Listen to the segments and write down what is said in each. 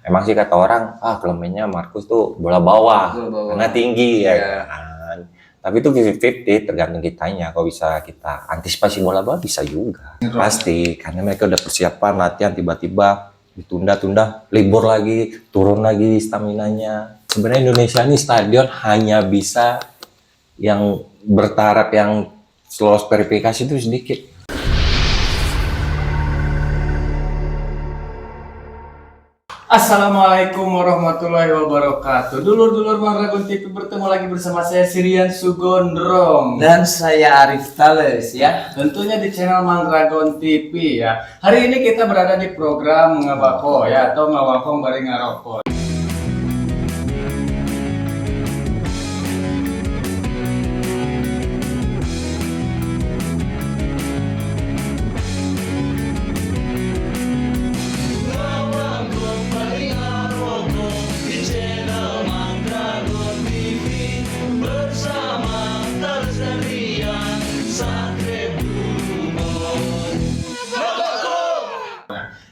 Emang sih kata orang, kelemennya Marcus tuh bola bawah, karena tinggi ya kan. Tapi itu 50-50 tergantung kitanya. Kalau bisa kita antisipasi bola bawah bisa juga. Pasti, karena mereka udah persiapan latihan tiba-tiba ditunda-tunda, libur lagi, turun lagi staminanya. Sebenarnya Indonesia ini stadion hanya bisa yang bertaraf yang lolos verifikasi itu sedikit. Assalamualaikum warahmatullahi wabarakatuh. Dulur-dulur Bang Ragon TV, bertemu lagi bersama saya Sirian Sugondrong dan saya Arif Tales ya. Tentunya di channel Mang Ragon TV ya. Hari ini kita berada di program Ngabako ya, atau Ngawakong Bari Ngaroko.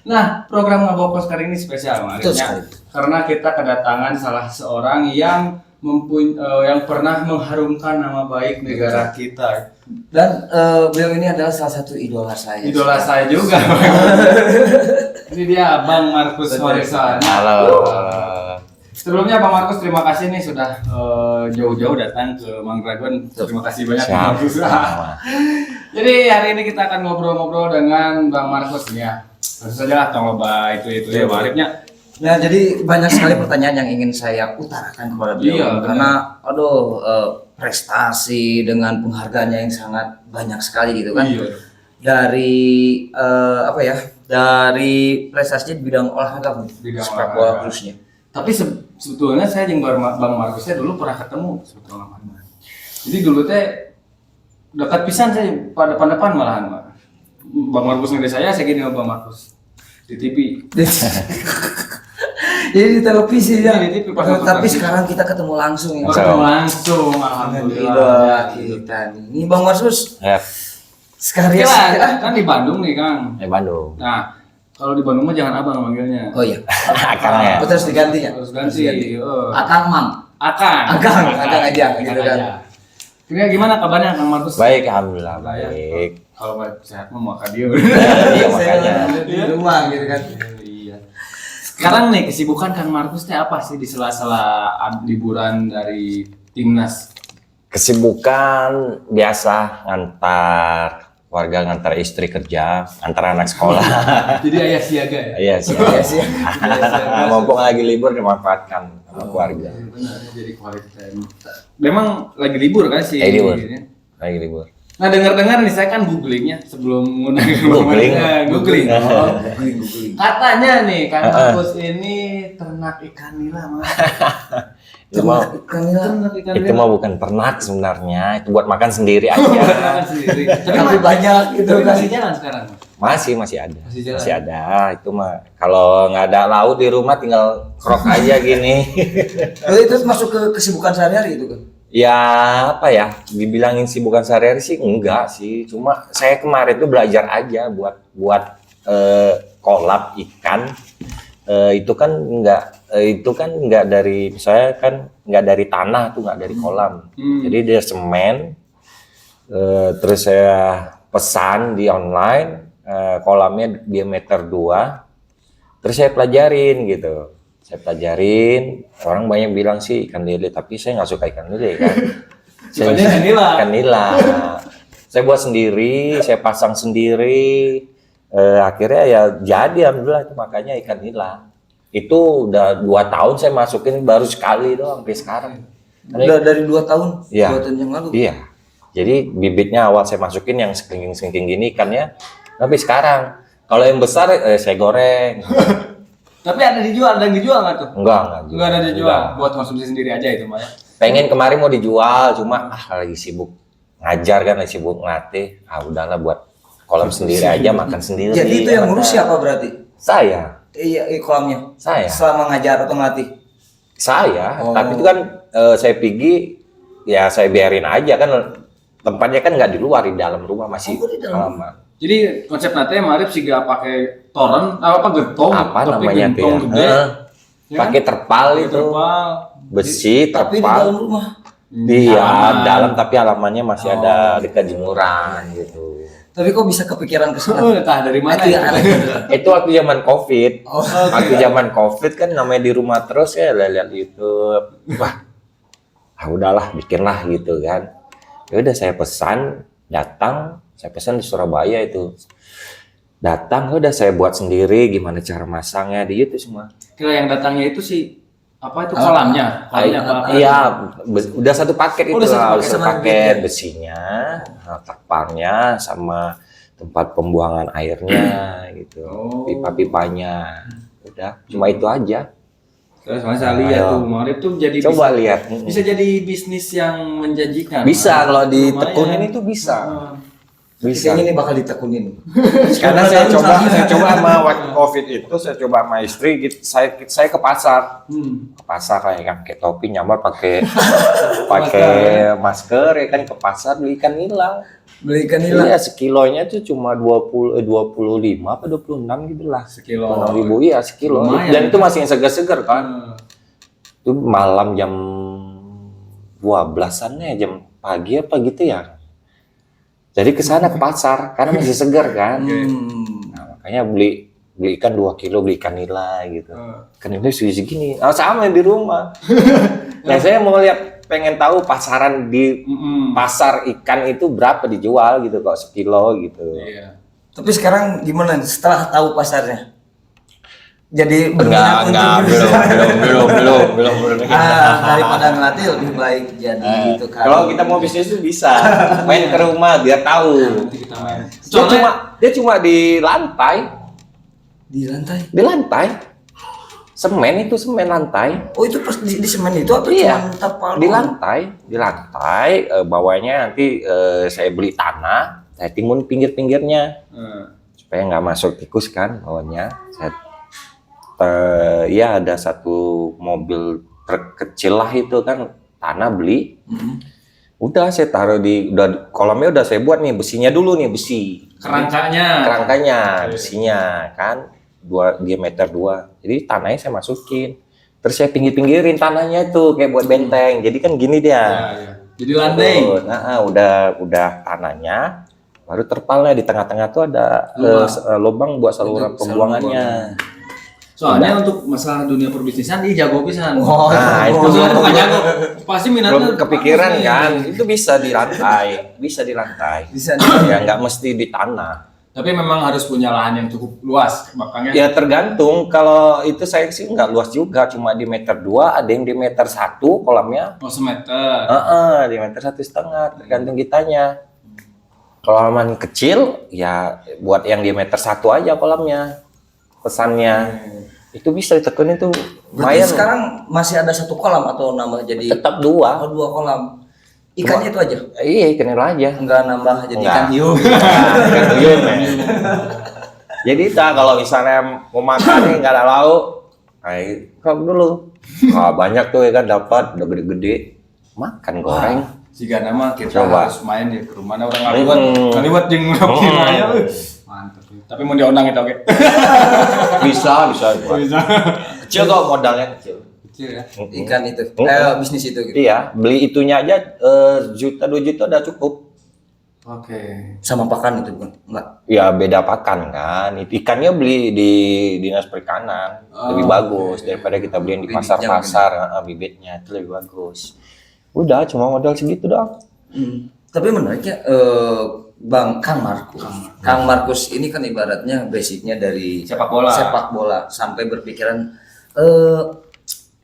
Nah, program Ngaboko kali ini spesial, karena kita kedatangan salah seorang yang yang pernah mengharumkan nama baik negara kita. Dan beliau ini adalah salah satu idola saya. Idola saya juga. Ini dia Bang Marcus Warisan. Halo. Sebelumnya Bang Marcus, terima kasih nih sudah jauh-jauh datang ke Mang Ragon. Terima kasih banyak Bang Marcus. Jadi hari ini kita akan ngobrol-ngobrol dengan Bang Marcus nih ya. Tentu saja lah tong loba itu ya Arifnya. Nah, jadi banyak sekali pertanyaan yang ingin saya utarakan kepada beliau karena prestasi dengan penghargaannya yang sangat banyak sekali gitu kan. Dari dari prestasinya di bidang olahraga, sepak bola khususnya. Tapi sebetulnya saya dengan Bang Marcusnya dulu pernah ketemu sebetulnya. Jadi dulu teh dekat pisan saya pada depan malahan, Pak. Bang Marcus ngede saya gini sama Bang Marcus di TV. Jadi di televisi ya. Di TV, tapi sekarang kita ketemu langsung ya. Ketemu langsung, alhamdulillah. Kita nih. Ini Bang Marcus. Ya. Sekalian kan di Bandung nih, Kang. Bandung. Nah, kalau di Bandung mah jangan abang manggilnya. Oh iya. Akang ya. Terus diganti ya? Harus ganti. Akang Mang. Akang aja gitu kan. Kira gimana kabarnya Kang Marcus? Baik, alhamdulillah baik. Kalau baik sehat mah makan dia. Iya makanya. Di rumah gitu kan. Iya. Sekarang nih kesibukan Kang Marcus teh apa sih di sela-sela liburan dari timnas? Kesibukan biasa ngantar warga, ngantar istri kerja, antar anak sekolah. Jadi ayah siaga ya? Iya sih. Mumpung lagi libur dimanfaatkan sama keluarga. Benar, jadi quality time. Memang lagi libur kan sih? Lagi libur. Nah, dengar-dengar nih saya kan googlingnya sebelum menggunakan googling. Katanya nih Kang Marcus ini ternak ikan nila, Mas. Itu mah bukan ternak sebenarnya, itu buat makan sendiri aja. Makan sendiri. Tapi banyak gitu kan. Masih jalan sekarang. Masih ada. Masih ada. Itu mah kalau nggak ada laut di rumah tinggal krok aja gini. Itu masuk ke kesibukan sehari-hari itu kan. Ya apa ya, dibilangin sibukan sehari-hari sih enggak sih, cuma saya kemarin tuh belajar aja buat kolab ikan. Itu kan enggak dari, saya kan enggak dari tanah tuh, enggak dari kolam. Jadi dia semen, terus saya pesan di online, kolamnya diameter 2, terus saya pelajarin gitu. Saya pelajarin, orang banyak bilang sih ikan lele, tapi saya nggak suka ikan lele kan. Ikan nila. Saya buat sendiri, saya pasang sendiri. Akhirnya ya jadi alhamdulillah, itu makanya ikan nila. Itu udah 2 tahun saya masukin, baru sekali doang sampai sekarang. Udah dari 2 tahun? Iya. 2 tahun yang lalu? Iya. Jadi bibitnya awal saya masukin yang sekelingking gini ikannya, tapi sekarang kalau yang besar saya goreng. Tapi ada yang dijual nggak tuh? Enggak ada dijual. Buat konsumsi sendiri aja itu mah ya. Pengen kemarin mau dijual, cuma lagi sibuk ngajar kan, lagi sibuk ngelatih. Udahlah buat kolam sendiri aja, makan sendiri. Jadi itu yang ngurus siapa berarti? Saya. Iya, kolamnya. Saya. Selama ngajar atau ngelatih? Saya. Tapi itu kan saya pergi, ya saya biarin aja kan, tempatnya kan nggak di luar, di dalam rumah masih lama. Jadi konsep nanti Marif sih gak pakai toren, apa gentong, apa tapi namanya gentong tuh gede. pakai terpal itu, besi, Tapi di terpal. dalam rumah. Iya, dalam tapi halamannya masih ada dekat jemuran gitu. Tapi kok bisa kepikiran ke sana? Entah dari mana Itu ya. ya aneh gitu. Itu waktu zaman Covid. Oh, Waktu zaman Covid kan namanya di rumah terus ya lihat YouTube. Wah, udahlah bikinlah gitu kan. Ya udah saya pesan, saya pesan di Surabaya itu. Datang udah saya buat sendiri gimana cara masangnya di YouTube semua. Kira yang datangnya itu sih apa itu kolamnya? Apa? Iya, udah satu paket itu Udah satu lah, paket satu sama paket besinya, terpalnya sama tempat pembuangan airnya gitu, Oh. pipa-pipanya. Udah, cuma itu aja. Terus saya lihat Ayo. tuh, Marip tuh jadi Coba bisa, lihat. bisa jadi bisnis yang menjanjikan. Bisa kalau Lumayan. ditekunin itu bisa. Bisa. Kayaknya ini bakal ditekunin. Karena saya coba sama waktu Covid itu saya coba sama istri gitu, saya ke pasar. Ke pasar kayak kan pakai topi nyamar pakai masker ya kan ke pasar beli ikan nila. Beli ikan nila. Iya, sekilonya tuh cuma 25 apa 26 gitu lah. Sekilo. 6.000 iya sekilo. Lumayan. Dan itu masih yang segar-segar kan. Itu malam jam 12-an ya, jam pagi apa gitu ya. Jadi ke sana ke pasar karena masih segar kan. Nah, makanya beli ikan 2 kilo, beli ikan nila gitu. Ikan nila segini. Sama di rumah. Nah, saya mau lihat, pengen tahu pasaran di pasar ikan itu berapa dijual gitu kok sekilo gitu. Iya. Tapi sekarang gimana setelah tahu pasarnya? Jadi Enggak, belum. Daripada ngelatih lebih baik jadi gitu kan. Kalau kita mau bisnis itu bisa main ke rumah biar tahu. Nanti kita main. Dia cuma di lantai, Di semen lantai. semen lantai. Oh itu pas di semen itu atau Iya, cuma terpal? di lantai. Bawahnya nanti saya beli tanah, saya timbun pinggir-pinggirnya supaya nggak masuk tikus kan bawahnya. Ya ada satu mobil truk kecil lah itu kan tanah beli. Udah saya taruh kolamnya udah saya buat nih besinya dulu nih besi. Kerangkanya besinya kan diameter 2. Jadi tanahnya saya masukin. Terus saya pinggirin tanahnya tuh kayak buat benteng. Jadi kan gini dia. Ya. Jadi landai. Nah, udah tanahnya baru terpalnya di tengah-tengah tuh ada lubang buat saluran pembuangannya. Soalnya untuk masalah dunia perbisnisan dia jago pisan. Nah, itu Maksudnya bukan jago. Pasti minatnya belum kepikiran bagus nih. kan. Itu bisa di lantai. Bisa Ya nggak mesti di tanah. Tapi memang harus punya lahan yang cukup luas makanya. Ya tergantung. Kalau itu saya sih nggak luas juga, cuma di meter 2, ada yang di meter 1 kolamnya. Oh, semeter. Di meter 1,5, tergantung kitanya. Kalau halaman kecil, ya buat yang di meter 1 aja kolamnya. Pesannya itu bisa ditekunin tuh Berarti lumayan. sekarang masih ada satu kolam atau nambah jadi Tetap 2. 2 kolam. Ikannya itu aja. Iya, ikan nila aja. Enggak nambah jadi Enggak. ikan hiu. Ikan hiu, men. Jadi kalau misalnya mau makan nih nggak ada lauk, kok dulu. Banyak tuh ya kan dapat udah gede-gede. Makan goreng. Jika nama kita Coba. harus main di ke rumah orang ngaliwat jeung ngopi aja. Mantap. Tapi mau diundang itu oke. Bisa buat. Bisa. Kecil kok modalnya kecil. Kecil ya. Ikan itu. Bisnis itu gitu. Iya, beli itunya aja juta 2 juta udah cukup. Oke. Sama pakan itu bukan? Enggak. Ya beda pakan kan. Ikannya beli di dinas perikanan lebih bagus daripada kita beli yang di Bibitnya pasar-pasar. Bibitnya itu lebih bagus. Udah cuma modal segitu doang. Tapi menariknya Bang Kang Markus ini kan ibaratnya basicnya dari Sepak bola sampai berpikiran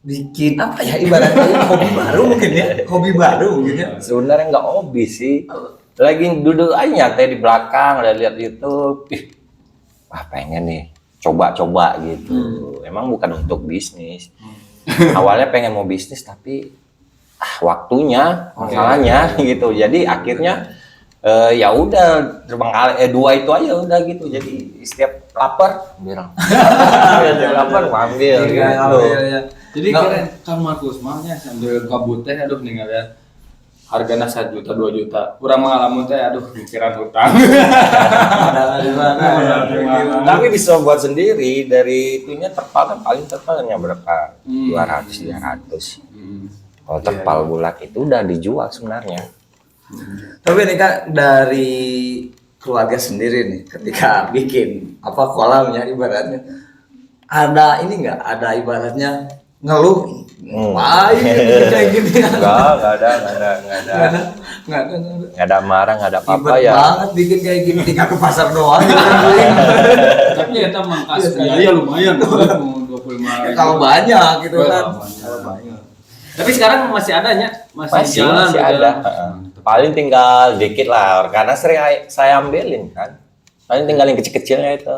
bikin apa ya ibaratnya hobi baru mungkin ya. Sebenarnya nggak hobi sih. Lagi duduk aja nyantai di belakang, udah lihat YouTube. Pengen nih coba-coba gitu. Emang bukan untuk bisnis. Awalnya pengen mau bisnis tapi waktunya masalahnya gitu. Jadi akhirnya ya udah terbang kali 2 itu aja udah gitu. Jadi setiap lapar bilang lapar ambil gitu. Jadi keren Kang Markus mahnya sambil kabut teh aduh nih ngeliat harganya 1 juta 2 juta. Kurang mengalamun teh aduh pikiran hutang. Tapi bisa buat sendiri dari itunya terpal kan paling terpalnya berapa? 200 300. Kalau terpal bulat itu udah dijual sebenarnya. Tapi ini Kak, dari keluarga sendiri nih ketika bikin kolamnya ibaratnya ada ini enggak, ada ibaratnya ngeluh kayak gini. Enggak ada. Enggak ada marah, enggak ada apa-apa Ribet ya. banget bikin kayak gini, tinggal ke pasar doang. Tapi eta mangkas biaya lumayan mau 25. Kalau banyak gitu kan. Kalau banyak. Tapi sekarang masih adanya, masih jalan masih ada. Paling tinggal dikit lah, karena sering saya ambilin kan. Paling tinggal yang kecil-kecilnya itu.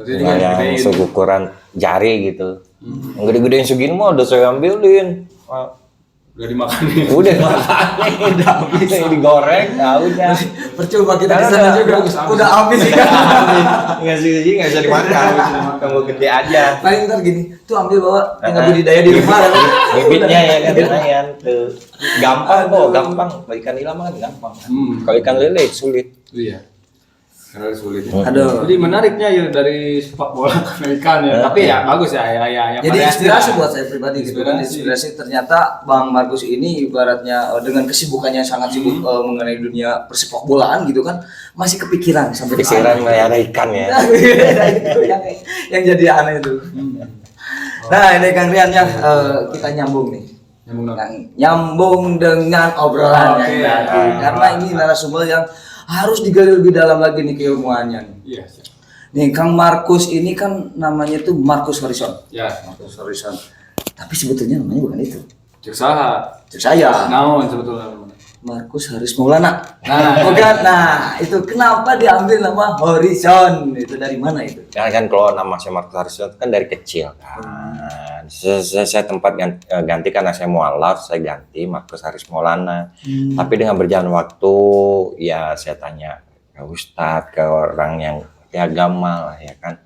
Tinggal yang seukuran jari gitu. Yang gede-gede yang segini mah udah saya ambilin. Udah dimakanin. Udah dimakanin, udah habis, digoreng, ya udah. Percuma kita di sana juga udah habis kan. Nggak sih, nggak bisa dimakan. Tunggu gede aja. Paling ntar gini, tuh ambil bawa tinggal budidaya di rumah. Bibitnya ya kan lumayan tuh. Gampang kok, gampang. Kalau ikan nila mah kan gampang. Kalau ikan lele sulit. Iya. Karena sulit. Aduh. Jadi menariknya ya dari sepak bola ke ikan ya. Tapi ya bagus ya. Jadi inspirasi buat saya pribadi gitu kan. Inspirasi ternyata Bang Markus ini ibaratnya dengan kesibukannya yang sangat sibuk mengenai dunia persepak bolaan gitu kan, masih kepikiran sampai Pikiran melihara ikan ya. itu yang jadi aneh itu. Nah, ini Kang Rian ya, kita nyambung nih. Nyambung dengan obrolan yang tadi. Karena ini narasumber yang harus digali lebih dalam lagi nih keilmuannya nih. Iya. Nih Kang Markus ini kan namanya tuh Markus Horizon. Ya. Markus Horizon. Tapi sebetulnya namanya bukan itu. Cek saha. Cek saya. Naon sebetulnya. Markus Haris Maulana. Bukan. Nah, itu kenapa diambil nama Horizon? Itu dari mana itu? Kan kalau nama saya Markus Haris kan dari kecil kan. Saya tempat ganti karena saya mualaf, saya ganti Markus Haris Maulana. Tapi dengan berjalan waktu, ya saya tanya ke ustadz, ke orang yang agama lah ya kan.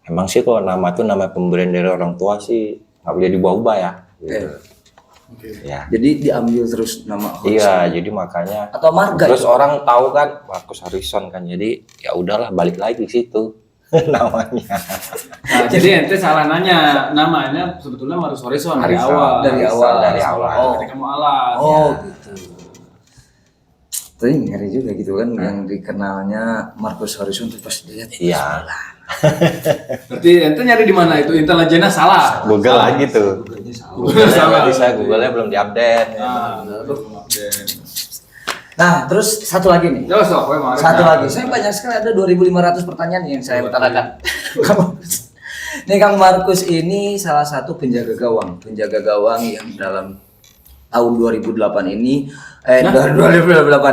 Emang sih kalau nama itu nama pemberian dari orang tua sih nggak boleh diubah-ubah ya. Gitu. Ya. Jadi diambil terus nama Horizon. Iya, jadi makanya. Atau marga. Terus itu? orang tahu kan Markus Horizon kan, jadi ya udahlah balik lagi ke situ namanya. Nah, jadi ente salah nanya, namanya sebetulnya Markus Horizon dari awal. Dari awal. Oh, ketika mau alat. Oh, gitu. Tapi ngeri juga gitu kan yang dikenalnya Markus Horizon terus pas dilihat. Iya. Berarti ente nyari di mana itu? Intelijennya salah. Google lagi tuh. Salah. Saya Google-nya belum diupdate. Nah, terus satu lagi nih. Terus Satu lagi. Saya banyak sekali ada 2.500 pertanyaan yang saya utarakan. Nih Kang Markus ini salah satu penjaga gawang yang dalam tahun 2008 ini tahun 2008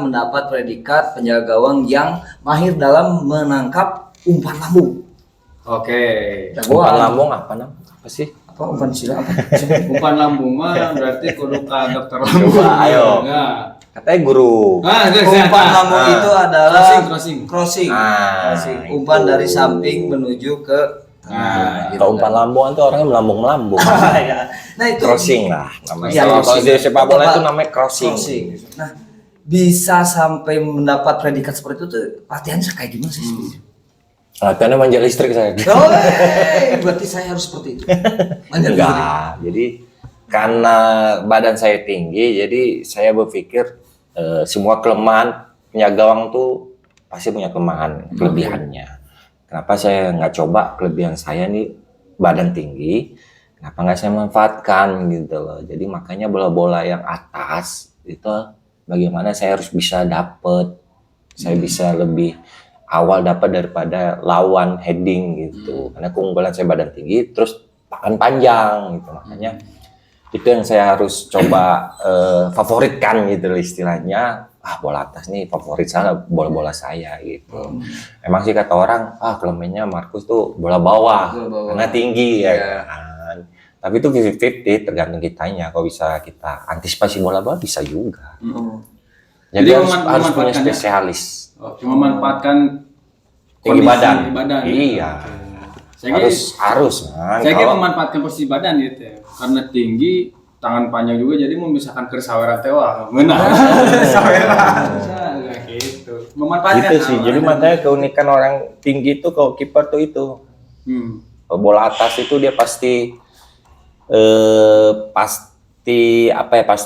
mendapat predikat penjaga gawang yang mahir dalam menangkap umpan lambung. Oke. Umpan lambung apa sih? Apa umpan sila apa? Umpan lambung mah berarti kudu ka dokter lambung. Ayo. Nah. Katanya guru. Umpan lambung itu adalah crossing. Umpan dari samping menuju ke gitu. Kalau umpan lambung itu orangnya melambung-melambung. Nah, itu crossing lah namanya. Ya, kalau di sepak bola itu namanya crossing. Nah, bisa sampai mendapat predikat seperti itu tuh latihannya kayak gimana sih? Latihannya manja listrik saya. Oh, berarti saya harus seperti itu. Enggak. Jadi karena badan saya tinggi, jadi saya berpikir semua kelemahan penjaga gawang tuh pasti punya kelemahan, kelebihannya. Kenapa saya nggak coba kelebihan saya nih badan tinggi? Kenapa nggak saya manfaatkan gitu loh? Jadi makanya bola-bola yang atas itu bagaimana saya harus bisa dapet, saya bisa lebih awal dapat daripada lawan heading gitu. Karena keunggulan saya badan tinggi, terus tangan panjang gitu. Makanya itu yang saya harus coba favoritkan gitu istilahnya. Bola atas nih favorit saya, bola-bola saya gitu. Emang sih kata orang, kelemahannya Markus tuh bola bawah karena tinggi ya kan. Tapi itu 50-50 tergantung kitanya. Kalau bisa kita antisipasi bola bawah bisa juga. Jadi harus punya spesialis. Cuma manfaatkan tinggi badan. Iya. Harus kan. Saya kira memanfaatkan posisi badan gitu ya. Karena tinggi tangan panjang juga jadi mau misalkan ke saweran teh wah meunah. Saweran. Nah, gitu. Memanfaatkan. Gitu sih. Jadi makanya keunikan orang tinggi itu kalau kiper tuh itu. Kalau bola atas itu dia pasti pasti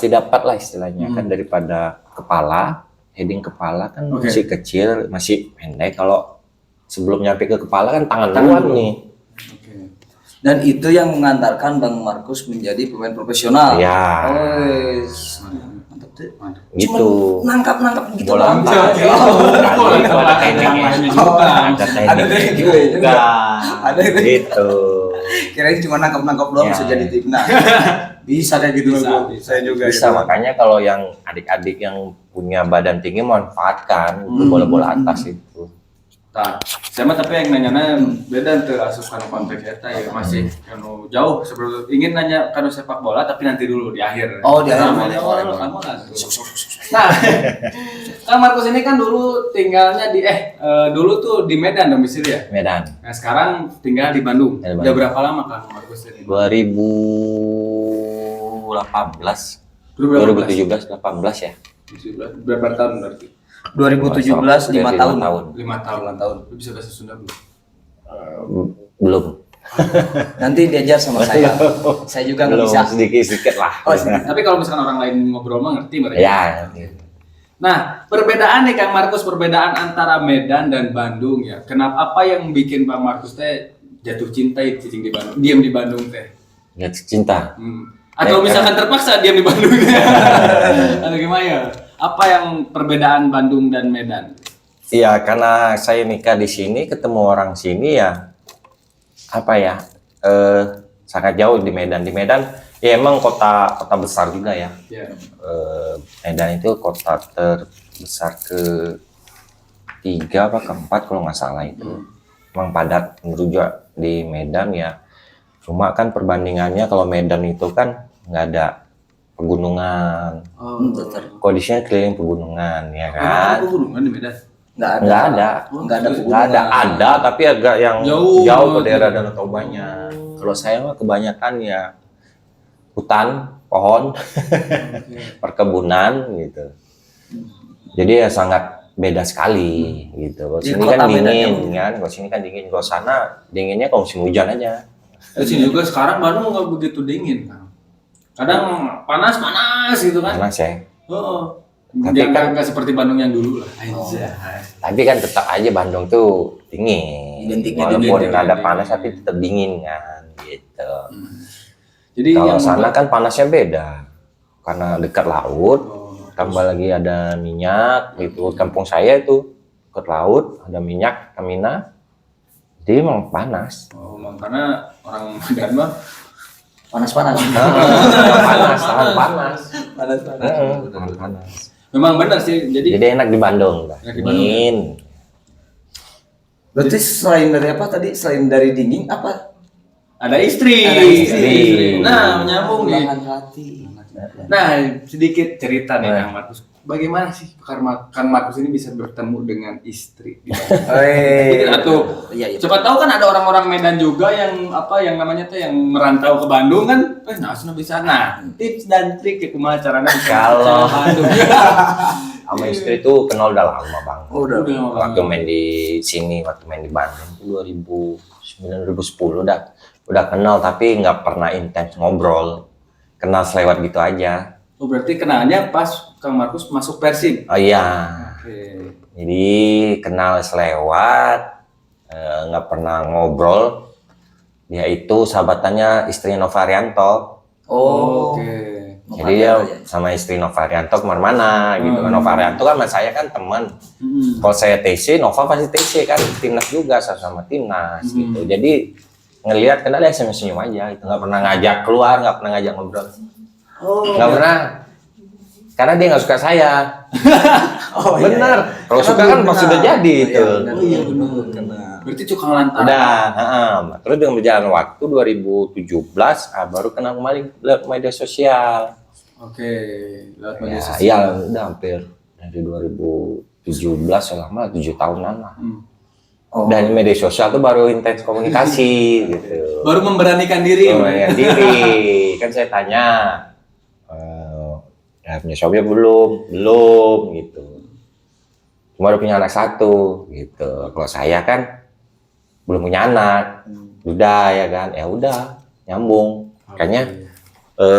dapat lah istilahnya kan daripada kepala, heading kepala kan masih kecil, masih pendek. Kalau sebelum nyampe ke kepala kan tangan luar nih. Dan itu yang mengantarkan Bang Markus menjadi pemain profesional. Ya. Mantap tuh. Gitu. Nangkap gitu Bola Bang. atas. Ada tekniknya juga. Ada tekniknya juga. Ada gitu. Kirain cuma nangkap doang bisa jadi timnas. Bisa kayak gitu Saya juga Bisa makanya kalau yang adik-adik yang punya badan tinggi manfaatkan bola-bola atas itu. Nah, saya mah tapi yang nanya beda tuh asup kanu konteks eta ya masih kanu jauh sebelum ingin nanya kanu sepak bola tapi nanti dulu di akhir. Oh, di akhir. Nah, Kang Markus ini kan dulu tinggalnya di dulu tuh di Medan domisili ya? Medan. Nah, sekarang tinggal di Bandung. Di Bandung. Udah berapa lama Kang Markus ini? 2017 18 ya. Berapa tahun berarti? 2017 5 tahun. 5 tahun. Lu bisa bahasa Sunda belum? Belum. Nanti diajar sama saya. Saya juga nggak Belum, bisa. sedikit lah. Tapi kalau misalkan orang lain ngobrol mah ngerti mereka. Ya. Nah, perbedaan nih Kang Markus, perbedaan antara Medan dan Bandung ya. Kenapa apa yang bikin Bang Markus teh jatuh cinta cicing di Bandung, diam di Bandung teh? Jatuh cinta. Atau misalkan terpaksa diam di Bandung. Atau gimana ya? Apa yang perbedaan Bandung dan Medan? Iya, karena saya nikah di sini, ketemu orang sini ya, sangat jauh di Medan. Di Medan, ya emang kota besar juga ya. Yeah. Medan itu kota terbesar ke-3 apa ke-4 kalau nggak salah itu. Emang padat merujuk di Medan ya. Cuma kan perbandingannya kalau Medan itu kan nggak ada pegunungan. Kondisinya keliling pegunungan ya kan. Ada pegunungan di Medan? Nggak ada. Ada tapi agak yang jauh ke daerah Danau Tobanya. Kalau saya mah kebanyakan ya hutan, pohon, perkebunan gitu. Jadi ya sangat beda sekali gitu. Kalau sini kan dingin kan, kalau sini kan dingin. Kalau sana dinginnya kalau musim hujan aja. Di sini juga sekarang Bandung nggak begitu dingin kan. Kadang panas gitu kan. Panas ya. Tapi kan nggak seperti Bandung yang dulu lah. Tapi kan tetap aja Bandung tuh dingin. Walaupun ada panas tapi tetap dingin kan gitu. Jadi kalau sana kan panasnya beda. Karena dekat laut, tambah lagi ada minyak gitu. Kampung saya itu dekat laut, ada minyak, Pertamina. Jadi emang panas. Karena orang Medan mah panas. Memang benar sih. Jadi enak di Bandung. Dingin. Berarti selain dari apa tadi? Selain dari dingin apa? Ada istri. Nah, menyambung nih. Nah, sedikit cerita nih Kang Markus. Bagaimana sih Kang Markus ini bisa bertemu dengan istri? Coba tahu kan ada orang-orang Medan juga yang namanya tuh yang merantau ke Bandung kan? Nah, sudah bisa. Nah, tips dan trik ya kumaha caranya kalau Bandung. Sama istri itu kenal udah lama Bang. Udah lama. Waktu main di sini, waktu main di Bandung itu 2009 udah kenal tapi nggak pernah intens ngobrol. Kenal selewat gitu aja. Oh, berarti kenalnya pas Kang Markus masuk Persib? Oh iya. Jadi kenal selewat, nggak pernah ngobrol. Dia itu sahabatannya istri Nova Arianto. Jadi dia sama istri Nova Arianto kemana-mana gitu. Nova Arianto kan sama saya kan teman. Kalau saya TC, Nova pasti TC kan timnas juga sama timnas gitu. Jadi ngelihat kenal ya senyum aja. Itu nggak pernah ngajak keluar, nggak pernah ngajak ngobrol. Nggak pernah. Karena dia nggak suka saya. Benar. Kalau suka kan pas sudah jadi itu. benar. Berarti cukang lantaran. Udah. Terus dengan berjalan waktu 2017 baru kenal kembali lewat media sosial. Lewat media sosial. Iya, udah hampir dari 2017 selama 7 tahunan lah. Dan media sosial tuh baru intens komunikasi gitu. Baru memberanikan diri. Kan saya tanya, Udah punya suami belum gitu. Cuma udah punya anak 1 gitu. Kalau saya kan belum punya anak, udah ya kan, ya udah nyambung. Makanya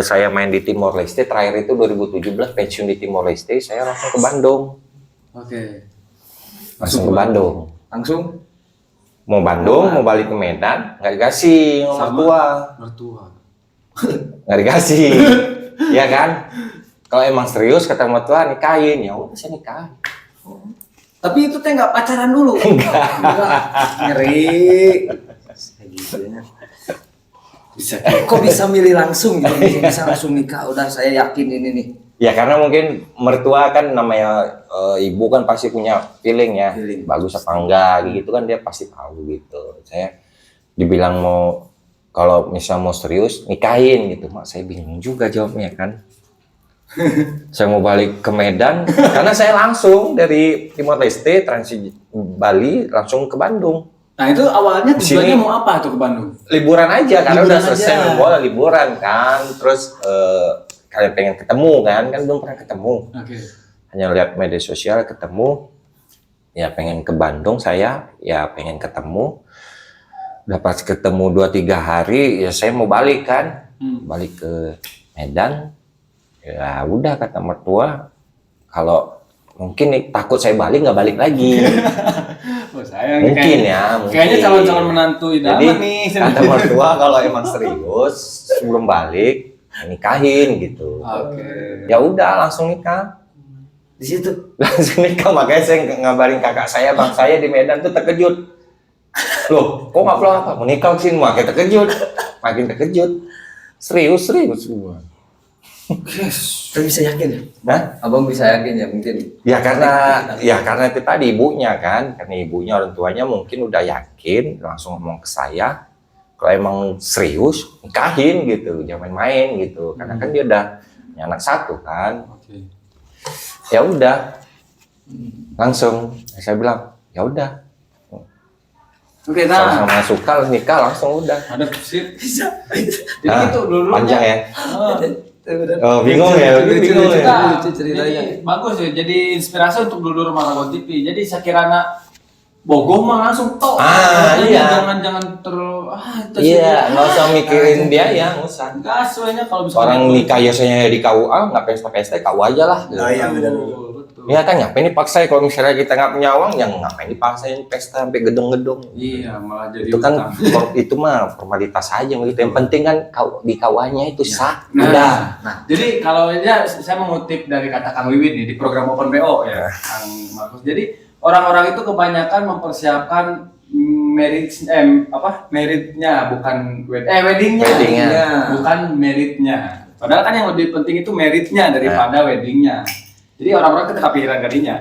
saya main di Timor Leste terakhir itu 2017 pensiun di Timor Leste, saya langsung ke Bandung. Oke. Langsung ke Bandung. Langsung Mau Bandung, mau balik ke Medan, nggak dikasih sama Mertua. nggak dikasih, ya kan? Kalau emang serius kata mertua nikahin, ya udah saya nikahin. tapi itu teh nggak pacaran dulu. Enggak. Ngeri. Kayak gitu ya. Bisa. Kok bisa milih langsung gitu? Bisa langsung nikah. Udah saya yakin ini nih. Ya karena mungkin mertua kan namanya ibu kan pasti punya feeling ya, Feeling. bagus apa enggak gitu kan dia pasti tahu gitu. Saya dibilang mau kalau misal mau serius nikahin gitu, mak saya bingung juga jawabnya kan. Saya mau balik ke Medan karena saya langsung dari Timor Leste transit Bali langsung ke Bandung. Nah itu awalnya Di tujuannya sini- mau apa tuh ke Bandung? Liburan aja karena Liburan udah selesai aja. main bola liburan kan, terus kalian pengen ketemu kan belum pernah ketemu. Oke. Hanya lihat media sosial ketemu, ya pengen ke Bandung saya, ya pengen ketemu. Udah pas ketemu 2-3 hari, ya saya mau balik kan, balik ke Medan. Ya udah kata mertua, kalau mungkin nih, takut saya balik nggak balik lagi. Oh, sayang. Mungkin ya, mungkin. Kayaknya calon-calon menantu Jadi idaman nih. kata mertua kalau emang serius sebelum balik nikahin gitu. Oke. Ya udah langsung nikah. Di situ. Langsung nikah, makanya saya ngabarin kakak saya, bang saya di Medan tuh terkejut. Loh, kok nggak pulang apa? Mau nikah sih, makin terkejut, makin terkejut. Serius semua. Tapi bisa yakin ya? Hah? Abang bisa yakin ya mungkin. Ya karena itu tadi ibunya kan, karena ibunya orang tuanya mungkin udah yakin, langsung ngomong ke saya, kalau emang serius nikahin gitu, jangan main-main gitu, karena kan dia udah punya anak 1 kan. Oke. Ya udah, langsung saya bilang ya udah, Oke, nah. sama-sama suka nikah langsung udah. Ada sip. Bisa. Jadi itu dulu. Panjang ya. Oh. Oh bingung ya, bingung ya. Nah, Lucu ceritanya. jadi bagus ya, jadi inspirasi untuk dulur Maragon TV. Jadi sekiranya Bogor mah langsung tok. Ah, iya. Jangan Iya, nggak usah mikirin biaya, nggak usah. Enggak sesuainya kalau misalnya Orang nikah biasanya di KUA, nggak pesta-pesta, KUA aja lah. Oh iya benar. Betul. Iya kan, ngapain dipaksain kalau misalnya kita nggak punya uang, yang ngapain dipaksain pesta sampai gedung-gedung. Iya, malah jadi Itu kan utang. itu mah formalitas aja gitu. Yang penting kan di KUA-nya itu sah. Nah, Udah. jadi kalau ya saya mengutip dari kata Kang Wiwin nih di program Open BO ya, Kang Markus. Jadi orang-orang itu kebanyakan mempersiapkan meritnya bukan weddingnya, Weddingnya. bukan meritnya. Padahal kan yang lebih penting itu meritnya daripada weddingnya. Jadi orang-orang ketika pikiran tadinya.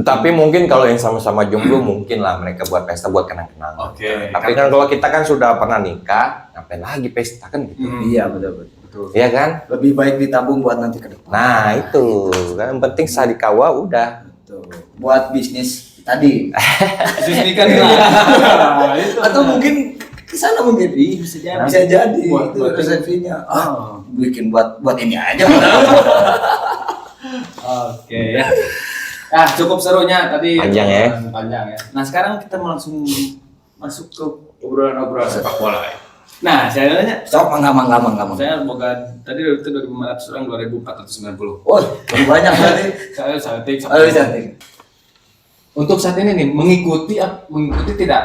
Tetapi mungkin kalau yang sama-sama jomblo mungkin lah mereka buat pesta buat kenang-kenangan. Oke. Tapi kan kalau kita kan sudah pernah nikah, ngapain lagi pesta kan gitu. Iya betul. Iya kan? Lebih baik ditabung buat nanti ke depan. Nah itu kan yang penting sah di KUA udah. Betul. Buat bisnis tadi. Bisnis nikah nih lah. Itu. Atau mungkin ke sana mungkin. bisa jadi. Bisa jadi Buat- itu buat- resepsinya. Oh. Bikin buat ini aja. Oke ya. Nah, cukup serunya tadi. Panjang ya. Panjang ya. Nah, sekarang kita mau langsung masuk ke obrolan-obrolan sepak bola ya. Nah, saya nanya, Sok mangga. saya boga tadi itu 2.500 orang 2.490. Oh, lebih banyak berarti. Saya cantik. Oh, cantik. Untuk saat ini nih mengikuti tidak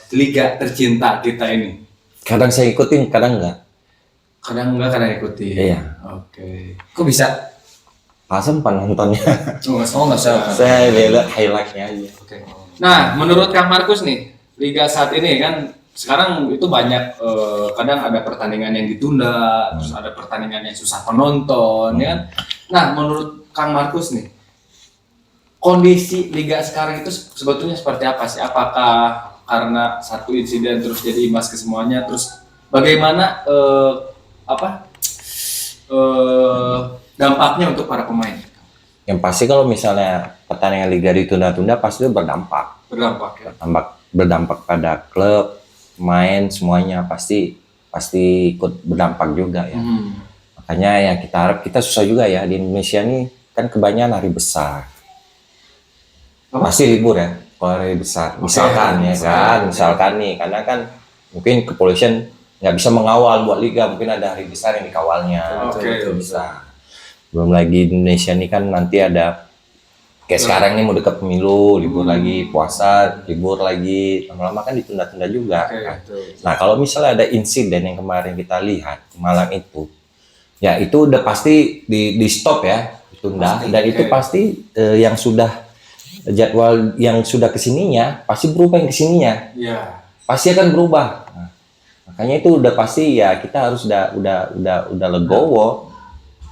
liga tercinta kita ini. Kadang saya ikutin, kadang enggak. Kadang enggak, kadang ikuti. Iya. Oke. Kok bisa? Pasem penontonnya. Oh, nggak usah. Saya lihat highlightnya aja. Oke. Nah, menurut Kang Markus nih, liga saat ini kan sekarang itu banyak kadang ada pertandingan yang ditunda, terus ada pertandingan yang susah penonton, ya kan? Nah, menurut Kang Markus nih, kondisi liga sekarang itu sebetulnya seperti apa sih? Apakah karena satu insiden terus jadi imbas ke semuanya? Terus bagaimana dampaknya untuk para pemain? Yang pasti kalau misalnya pertandingan liga ditunda-tunda pasti itu berdampak. Berdampak ya. Berdampak pada klub, main semuanya pasti ikut berdampak juga ya. Makanya ya kita harap, kita susah juga ya di Indonesia nih kan kebanyakan hari besar. Pasti libur ya kalau hari besar. Misalkan ya kan, misalkan nih karena kan mungkin kepolisian nggak bisa mengawal buat liga, mungkin ada hari besar yang dikawalnya. Itu bisa. Belum lagi Indonesia nih kan nanti ada kayak sekarang nih mau dekat pemilu, libur lagi, puasa, libur lagi, lama-lama kan ditunda-tunda juga. Kan? Nah kalau misalnya ada insiden yang kemarin kita lihat malam itu, ya itu udah pasti di stop ya, ditunda. Dan itu pasti yang sudah jadwal yang sudah kesininya pasti berubah yang kesininya. Pasti akan berubah. Nah, makanya itu udah pasti ya kita harus udah legowo.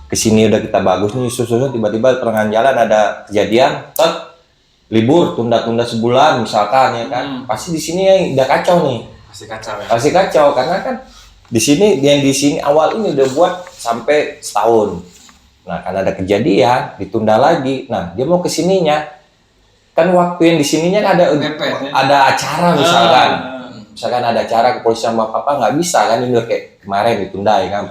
Kesini udah kita bagus nih, susun tiba-tiba pertengahan jalan ada kejadian, libur tunda-tunda sebulan misalkan ya kan, pasti di sini ya udah kacau nih, pasti kacau karena kan di sini yang di sini awal ini udah buat sampai setahun, nah karena ada kejadian ditunda lagi, nah dia mau kesininya kan waktu yang di sininya ada acara misalkan ada acara kepolisian apa nggak bisa kan ini kayak kemarin ditunda ya kan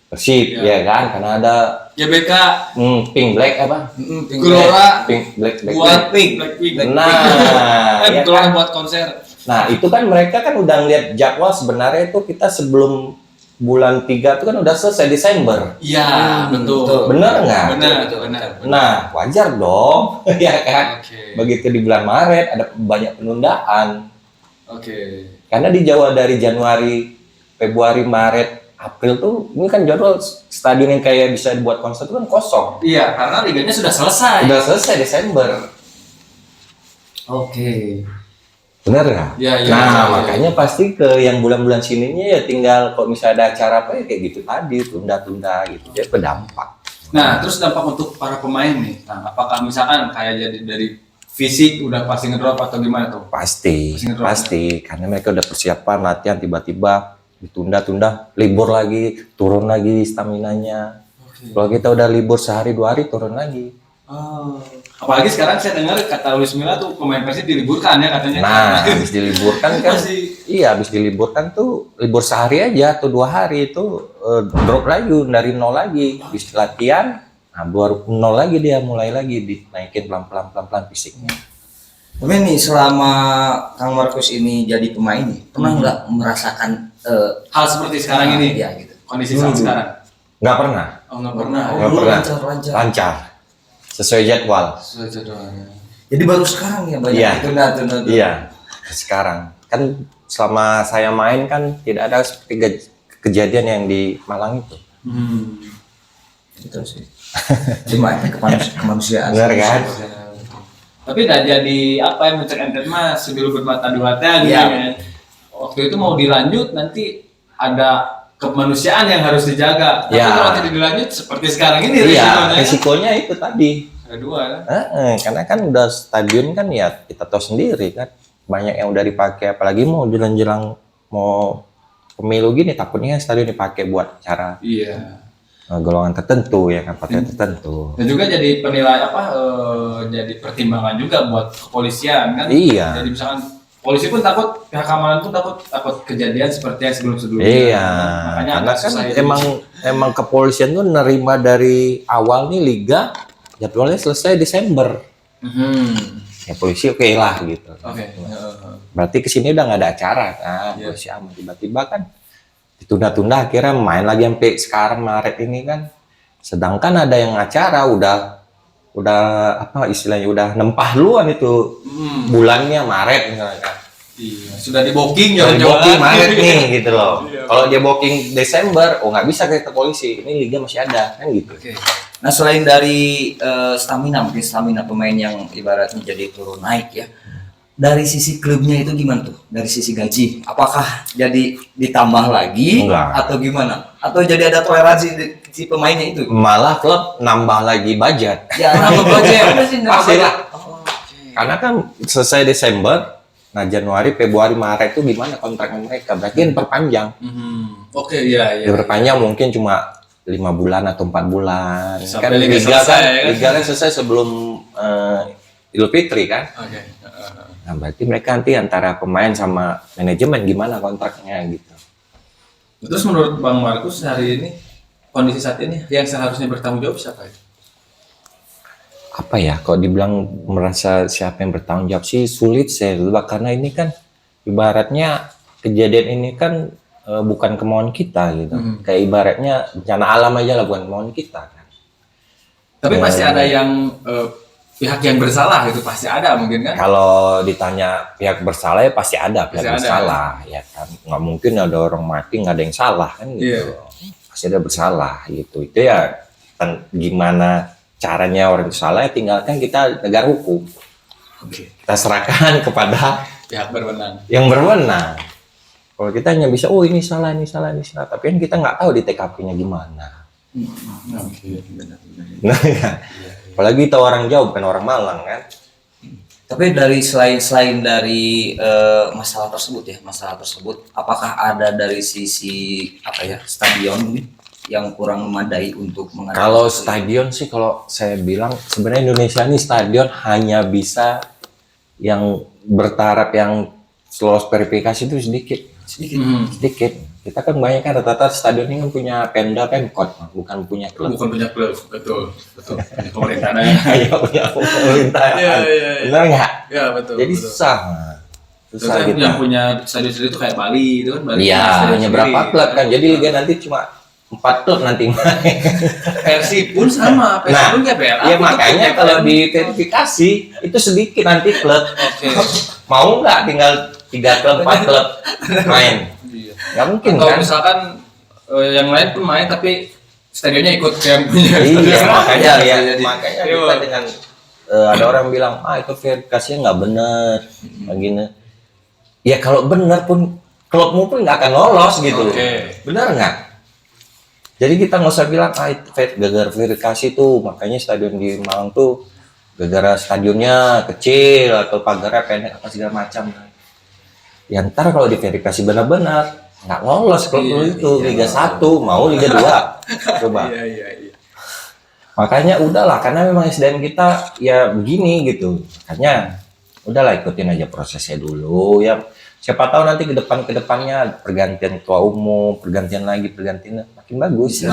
Persib ya kan karena ada GBK pink black apa Gelora pink black buat pink nah ya kan? buat konser. Nah itu kan mereka kan udah ngeliat jadwal sebenarnya itu kita sebelum bulan 3 itu kan udah selesai Desember. Iya betul. Bener nggak? Benar. Nah wajar dong ya kan. Begitu di bulan Maret ada banyak penundaan. Karena di Jawa dari Januari, Februari, Maret, April tuh ini kan jadwal stadion yang kayak bisa dibuat konser itu kan kosong. Iya, karena liganya sudah selesai. Udah selesai Desember. Bener nggak? Nah makanya pasti ke yang bulan-bulan sininya ya tinggal kalau misalnya ada acara apa ya kayak gitu tadi tunda-tunda gitu. Jadi berdampak. Nah terus dampak untuk para pemain nih. Nah apakah misalkan kayak jadi dari fisik udah pasti ngedrop atau gimana tuh? Pasti. Karena mereka udah persiapan latihan tiba-tiba ditunda-tunda, libur lagi, turun lagi staminanya. Kalau kita udah libur sehari 2 hari turun lagi. Apalagi sekarang saya dengar kata Luis Milla tuh pemain Persib diliburkan ya katanya. Nah, habis diliburkan kan, habis diliburkan tuh libur sehari aja atau 2 hari itu drop lagi dari nol lagi, habis latihan, nah baru nol lagi dia mulai lagi dinaikin pelan-pelan fisiknya. Tapi nih selama Kang Markus ini jadi pemain nih, pernah nggak merasakan hal seperti sekarang ini? Ya gitu. Kondisi saat sekarang? Nggak pernah. Nggak pernah. Lancar. Sesuai jadwal. Jadi baru sekarang ya banyak tunda. Iya. Sekarang kan selama saya main kan tidak ada seperti kejadian yang di Malang itu. Itu sih. Cuma kemanusiaan. Benar kan? Tapi udah jadi apa yang mencek enten mas sebelum bermata dua mata gitu kan. Waktu itu mau dilanjut nanti ada kemanusiaan yang harus dijaga. Tapi kalau tidak dilanjut seperti sekarang ini resikonya itu tadi. Ada 2 kan? Karena kan udah stadion kan ya kita tahu sendiri kan banyak yang udah dipakai apalagi mau jelang-jelang mau pemilu gini takutnya stadion dipakai buat acara. Golongan tertentu ya kan partai tertentu. Dan juga jadi penilai jadi pertimbangan juga buat kepolisian kan. Jadi misalkan polisi pun takut, pihak keamanan pun takut kejadian seperti yang sebelum-sebelumnya. Makanya karena kan emang kepolisian tuh nerima dari awal nih liga jadwalnya selesai Desember. Ya polisi oke lah gitu. Berarti kesini udah nggak ada acara kan, polisi aman tiba-tiba kan ditunda-tunda akhirnya main lagi sampai sekarang Maret ini kan. Sedangkan ada yang acara udah apa istilahnya udah nempah duluan itu bulannya Maret misalnya kan. Sudah di booking Maret nih gitu loh. Kalau dia booking Desember, nggak bisa ke polisi. Ini liga masih ada kan gitu. Nah selain dari stamina pemain yang ibaratnya jadi turun naik ya. Dari sisi klubnya itu gimana tuh? Dari sisi gaji, apakah jadi ditambah lagi atau gimana? Atau jadi ada toleransi si pemainnya itu? Malah klub nambah lagi budget. Ya nambah budget pasti lah. Karena kan selesai Desember, nah Januari, Februari, Maret itu gimana kontrak mereka? Berarti perpanjang. Diperpanjang mungkin cuma 5 bulan atau 4 bulan. Kan liga kan selesai sebelum Idul Fitri kan. Nah berarti mereka nanti antara pemain sama manajemen gimana kontraknya gitu. Terus menurut Bang Markus hari ini kondisi saat ini yang seharusnya bertanggung jawab siapa ya? Apa ya, kalau dibilang merasa siapa yang bertanggung jawab sih sulit saya dulu, karena ini kan ibaratnya kejadian ini kan bukan kemauan kita gitu. Kayak ibaratnya bencana alam aja lah, bukan kemauan kita kan. Tapi pasti ada yang pihak yang bersalah, itu pasti ada mungkin kan? Kalau ditanya pihak bersalah ya pasti ada pihak Pasti ada, bersalah ya kan. Nggak mungkin ada orang mati nggak ada yang salah kan gitu. Pasti ada bersalah gitu. Itu ya gimana caranya orang itu salah, ya tinggalkan kita negara hukum. Oke. Kita serahkan kepada Pihak berwenang. yang berwenang. Kalau kita hanya bisa, oh ini salah, tapi kan kita nggak tahu di TKP-nya gimana. Oke, benar. Nah, ya. Apalagi kita orang jauh, bukan orang Malang kan. Tapi dari selain dari masalah tersebut, apakah ada dari sisi apa ya stadion mungkin yang kurang memadai untuk mengatasi? Kalau stadion sih, kalau saya bilang sebenarnya Indonesia ini stadion hanya bisa yang bertaraf yang lolos verifikasi itu sedikit. Kita kan banyak kan rata-rata stadion ini kan punya Pemda, Pemkot, bukan punya klub. Bukan punya klub, betul. Pemerintahan. Iya, punya pemerintahan. Iya. Benar nggak? Ya, betul. Jadi betul. susah Terus kita. yang punya stadion sendiri itu kayak Bali itu kan. Bali Iya, punya stadion hanya sendiri. berapa klub kan. Jadi liga nanti cuma 4 klub nanti main. Persib pun sama, Persib pun kayak BLA. Ya makanya kalau di verifikasi itu sedikit nanti klub. Oke. Mau nggak tinggal 3 klub, 4 klub main? Nggak mungkin Atau kan? misalkan yang lain pun main tapi stadionnya ikut yang punya. Iya, makanya ya, Jadi. makanya Iya. kita dengan ada orang bilang, itu verifikasinya nggak benar, begini. Ya kalau benar pun klubmu pun nggak akan lolos gitu. Oke. Benar nggak? Jadi kita nggak usah bilang, itu gara-gara verifikasi tuh, makanya stadion di Malang tuh gara-gara stadionnya kecil atau pagarnya pendek apa segala macam. Ya ntar kalau diverifikasi benar-benar nggak lolos klub itu Liga 1, mau Liga 2. Coba. Iya. Makanya udahlah, karena memang SDM kita ya begini gitu. Makanya udahlah ikutin aja prosesnya dulu ya. Siapa tahu nanti ke depannya pergantian ketua umum, pergantian makin bagus.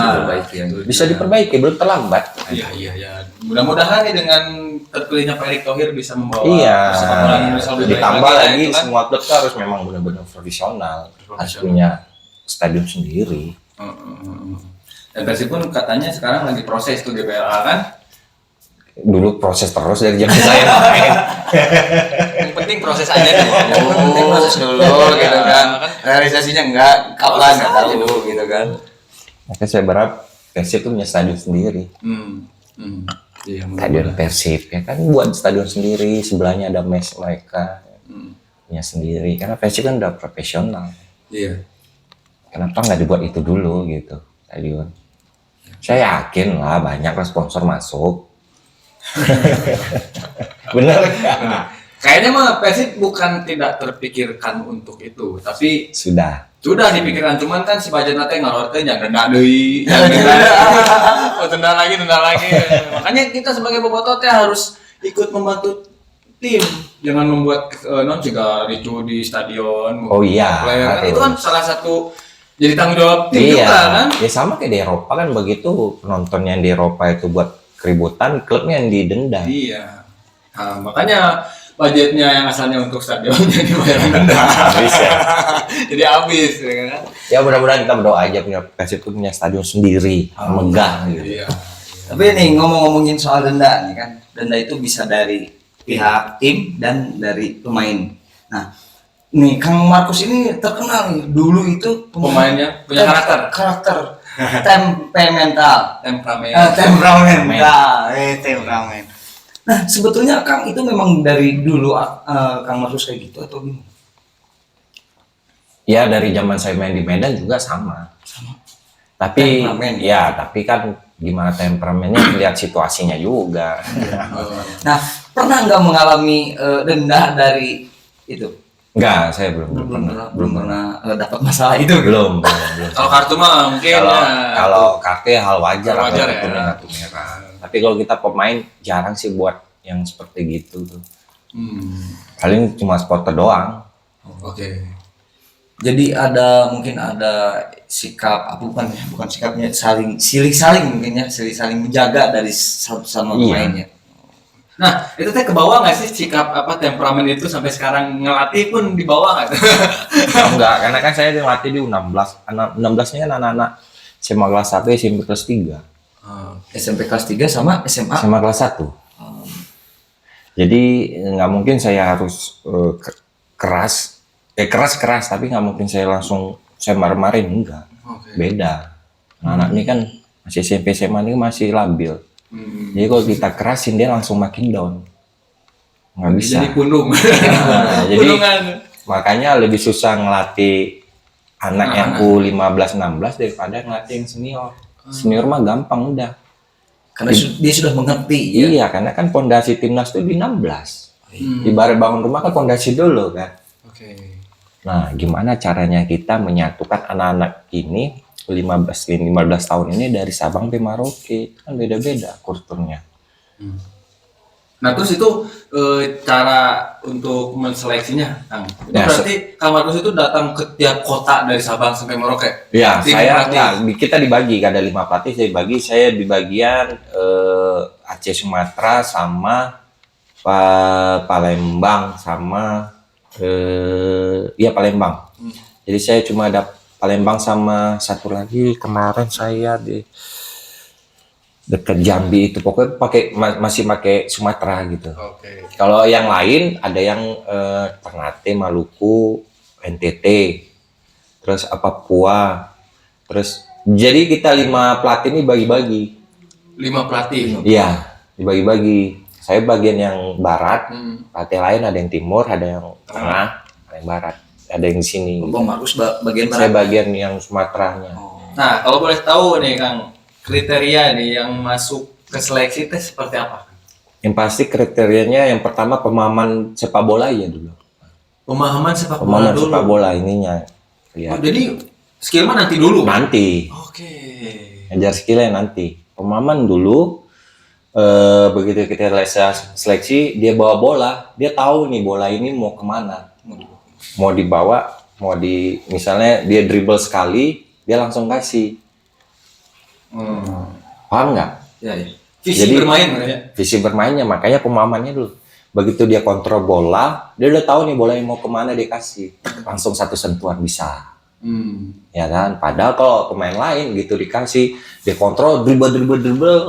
Bisa diperbaiki, belum terlambat. Iya. Mudah-mudahan nih dengan terpilihnya Pak Erick Thohir bisa membawa Iya, sepak bola Indonesia lebih baik ditambah lagi, lagi itu kan. semua klub tuh harus memang benar-benar profesional, harus punya stadion sendiri. Dan Persib pun katanya sekarang lagi proses tuh GBLA kan. Dulu proses terus dari zaman saya main. Yang penting proses aja dulu. Penting proses dulu gitu kan. Realisasinya enggak kapan enggak tahu gitu kan. Makanya saya berharap Persib tuh punya stadion sendiri. Iya, Stadion Persib ya kan, buat stadion sendiri, sebelahnya ada mes mereka punya sendiri, karena Persib kan udah profesional. Iya. Kenapa nggak dibuat itu dulu gitu stadion? Saya yakin lah banyak lah sponsor masuk. Bener kan? Kayaknya mah Persib bukan tidak terpikirkan untuk itu, tapi Sudah. sudah dipikirkan, cuman kan si Bajan teh ngalor teh jangan denda deui, tenda lagi. Makanya kita sebagai bobotoh teh harus ikut membantu tim, jangan membuat non juga ricu di stadion. Oh iya, Kan itu kan harus. salah satu jadi tanggung jawab tim Iya, juga kan. ya sama kayak di Eropa kan begitu, penonton yang di Eropa itu buat keributan, klubnya yang didenda. Iya. Nah, makanya budgetnya yang asalnya untuk stadion jadi bayar denda. Habis ya. Jadi habis ya kan. Ya mudah-mudahan kita berdoa aja punya Persib itu punya stadion sendiri, megah gitu. Iya. Tapi nih ngomongin soal denda nih kan, denda itu bisa dari pihak tim dan dari pemain. Nah, nih Kang Markus ini terkenal nih, dulu itu Pemainnya punya karakter. temperamental. Temperamen. Nah, sebetulnya Kang itu memang dari dulu Kang Markus kayak gitu atau gimana? Ya dari zaman saya main di Medan juga sama. Tapi Temperamen. ya tapi kan gimana temperamennya lihat situasinya juga. Nah, pernah nggak mengalami denda dari itu? Enggak, saya belum Belum pernah dapat masalah itu. belum. Kalau kartu mah mungkin Kalau kakek hal wajar, Hal wajar kartu ya. kuning, kartu merah. Tapi kalau kita pemain jarang sih buat yang seperti gitu tuh. Paling cuma supporter doang. Oke. Jadi mungkin ada sikap apa bukan sikapnya saling mungkin ya saling menjaga dari satu sama lainnya. Nah, itu teh kebawa nggak sih sikap apa temperamen itu sampai sekarang ngelatih pun dibawa nggak? Enggak, karena kan saya dilatih di U16. 16-nya kan anak-anak SMA kelas 1, SMP kelas 3. SMP kelas 3 sama SMA. SMA kelas 1. Jadi nggak mungkin saya harus keras tapi nggak mungkin saya langsung saya marah-marahin, enggak. Beda. Anak ini kan masih SMP SMA ini masih labil. Jadi kalau kita kerasin dia langsung makin down. Nggak bisa. Jadi pundung. Nah, jadi makanya lebih susah ngelatih anak yang U15-16 daripada ngelatih yang senior. Senior mah gampang udah. Karena dia sudah mengerti ya. Iya, karena kan fondasi timnas itu di 16. Ibarat bangun rumah kan fondasi dulu kan. Nah, gimana caranya kita menyatukan anak-anak ini 15 tahun ini dari Sabang sampai Merauke, kan beda-beda kulturnya. Nah, terus itu cara untuk menseleksinya, Kang. Itu Ya, berarti Kang Markus itu datang ke tiap kota dari Sabang sampai Merauke. Ya, Tim saya pelatih. kita dibagi, ada 5 pelatih, saya di bagian Aceh Sumatera sama Palembang sama Palembang. Jadi saya cuma ada Palembang sama satu lagi kemarin saya di dekat Jambi itu, pokoknya masih pakai Sumatera gitu. Kalau yang lain ada yang Ternate, Maluku, NTT, terus Papua, terus jadi kita 5 pelatih ini bagi-bagi. 5 pelatih. Iya, dibagi-bagi. Saya bagian yang barat, pelatih lain ada yang timur, ada yang tengah, ada yang barat, ada yang di sini. Bang Markus bagian Saya barat. bagian yang Sumateranya. Nah, kalau boleh tahu nih, Kang, kriteria nih yang masuk ke seleksi itu seperti apa? Yang pasti kriterianya yang pertama pemahaman sepak bola ya dulu. Pemahaman sepak bola Pemahaman dulu. sepak bola ininya. Oh, jadi skill mah nanti dulu. Nanti. Oke. Ngajar skillnya nanti. Pemahaman dulu. Begitu kita seleksi, dia bawa bola, dia tahu nih bola ini mau kemana. Mau dibawa, misalnya dia dribble sekali, dia langsung kasih. Paham nggak? Ya. Visi Jadi, bermain ya. Visi bermainnya, makanya pemahamannya dulu. Begitu dia kontrol bola, dia udah tahu nih bola yang mau kemana dia kasih. Langsung satu sentuhan bisa. Ya kan? Padahal kalau pemain lain gitu dikasih, dia kontrol dribble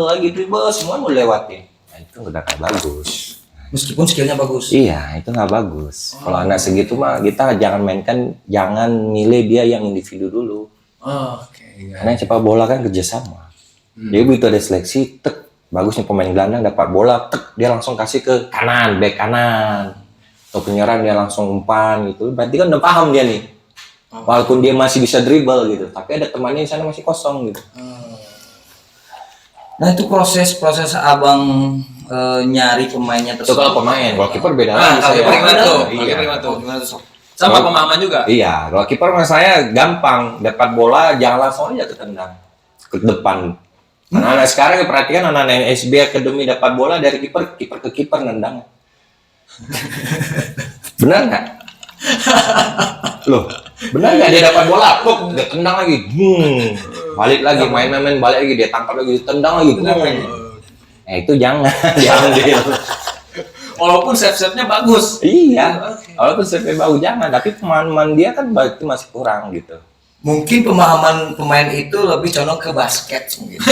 lagi dribble, semua mau lewatin. Nah, itu udah nggak bagus. Meskipun skillnya bagus. Iya, itu nggak bagus. Kalau anak segitu mah kita jangan milih dia yang individu dulu. Karena sepak bola kan kerjasama. Jadi begitu ada seleksi, bagusnya pemain gelandang dapat bola, dia langsung kasih ke kanan, back kanan. Atau penyerang dia langsung umpan gitu. Berarti kan udah paham dia nih. Walaupun dia masih bisa dribble gitu, tapi ada temannya di sana masih kosong gitu. Nah, itu proses abang nyari pemainnya Itu kalau pemain, kalau kiper beda lagi. Kalau Saya. kiper gimana tuh? Iya. Kalau kiper gimana tuh? Gimana tuh, Sob? Sama pemahaman juga. Iya, kalau kiper sama saya gampang, dapat bola jangan langsung aja ketendang ke depan. Anak-anak sekarang yang perhatikan anak-anak SB Academy dapat bola dari kiper ke kiper nendang. Benar nggak? Loh, benar nggak dia dapat bola, dia tendang lagi, balik lagi main balik lagi dia tangkap lagi, tendang lagi, Nah itu jangan diambil. Walaupun save-nya bagus. Iya, walaupun save bagus jangan, tapi pemahaman dia kan berarti masih kurang gitu. Mungkin pemahaman pemain itu lebih condong ke basket mungkin.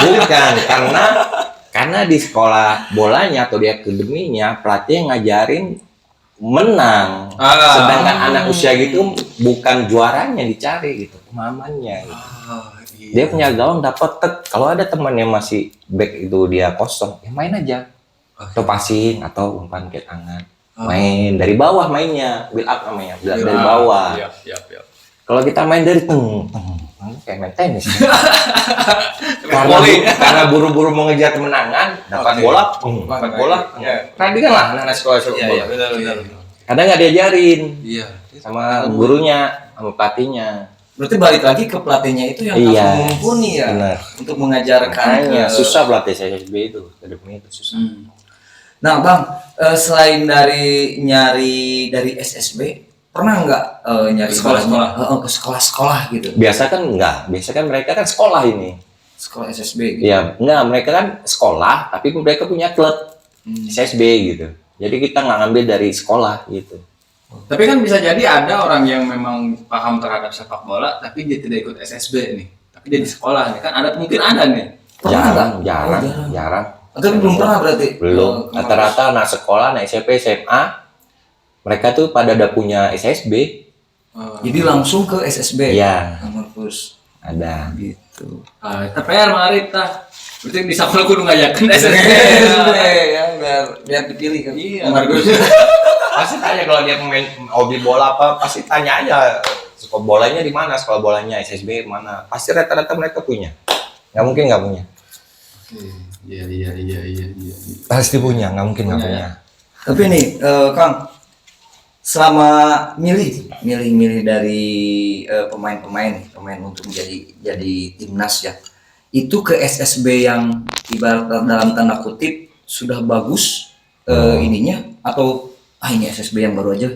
Bukan, karena di sekolah bolanya atau di akademinya pelatih ngajarin menang. Sedangkan anak usia gitu bukan juaranya dicari gitu, pemahamannya gitu. Dia punya gawang dapat kalau ada teman yang masih back itu dia kosong, ya main aja. Atau passing atau umpan ke tangan. Main dari bawah mainnya, build up namanya, build up dari bawah. Kalau kita main dari kayak main tenis. Karena buru-buru mau ngejar kemenangan, dapat bola. Perhatikan lah anak-anak sekolah bola. Benar. Kadang nggak diajarin sama Iya. gurunya, sama pelatihnya. Berarti balik lagi ke pelatihnya itu yang Iya, harus mumpuni ya. benar. Untuk mengajarkan. Makanya susah pelatih SSB itu, akademi itu susah. Nah, Bang, selain dari nyari dari SSB, pernah nggak nyari Sekolah-sekolah? ke sekolah-sekolah gitu? Biasa kan enggak, biasa kan mereka kan sekolah ini. Sekolah SSB gitu. Ya, enggak, mereka kan sekolah, tapi mereka punya klub SSB gitu. Jadi kita nggak ngambil dari sekolah gitu. Tapi kan bisa jadi ada orang yang memang paham terhadap sepak bola, tapi dia tidak ikut SSB nih. Tapi dia di sekolah nih kan ada mungkin ada nih. Pernah nggak? Jarang. Tapi belum pernah berarti? Belum. Rata-rata anak sekolah, anak SMP, SMA, mereka tuh pada udah punya SSB. Jadi langsung ke SSB? Iya. Markus. Ada. Gitu. TPR Marit tah. Berarti di sekolah kudu ngajakin SSB. Ya, biar dipilih kan. Iya, Markus. Pasti tanya kalau dia pemain hobi bola apa, pasti tanya aja sekolah bolanya di mana, sekolah bolanya SSB mana. Pasti rata-rata mereka punya. Nggak mungkin nggak punya. Iya. Pasti punya, nggak mungkin nggak punya. Tapi nih, Kang, selama milih dari pemain untuk jadi timnas ya, itu ke SSB yang ibarat dalam tanda kutip sudah bagus ininya, atau ini SSB yang baru aja?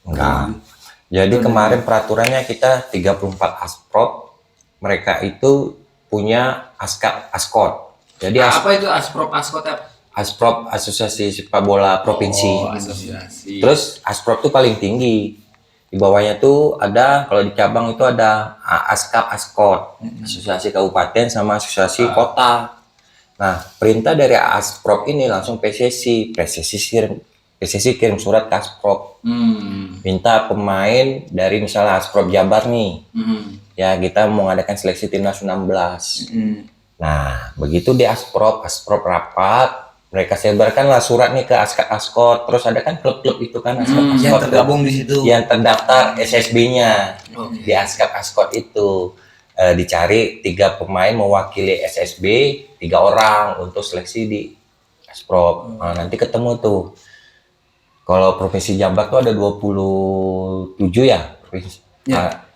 Enggak. Jadi kemarin peraturannya kita 34 asprop, mereka itu punya askot. Jadi Apa itu Asprop Askot apa? asprop Asosiasi Sepak Bola Provinsi. Asosiasi. Terus asprop tuh paling tinggi. Di bawahnya tuh ada, kalau di cabang itu ada askap askot, Asosiasi Kabupaten sama Asosiasi Kota. Nah, perintah dari asprop ini langsung PSSI kirim surat ke asprop. Minta pemain dari misalnya asprop Jabar nih. Ya, kita mau ngadakan seleksi timnas 16. Nah, begitu di asprop rapat, mereka sebarkanlah surat nih ke askot. Terus ada kan klub-klub itu kan askot Yang tergabung di situ. yang terdaftar SSB-nya. Di askot itu dicari 3 pemain mewakili SSB, 3 orang untuk seleksi di asprop. Nah, nanti ketemu tuh. Kalau Provinsi Jabar tuh ada 27 ya, provinsi.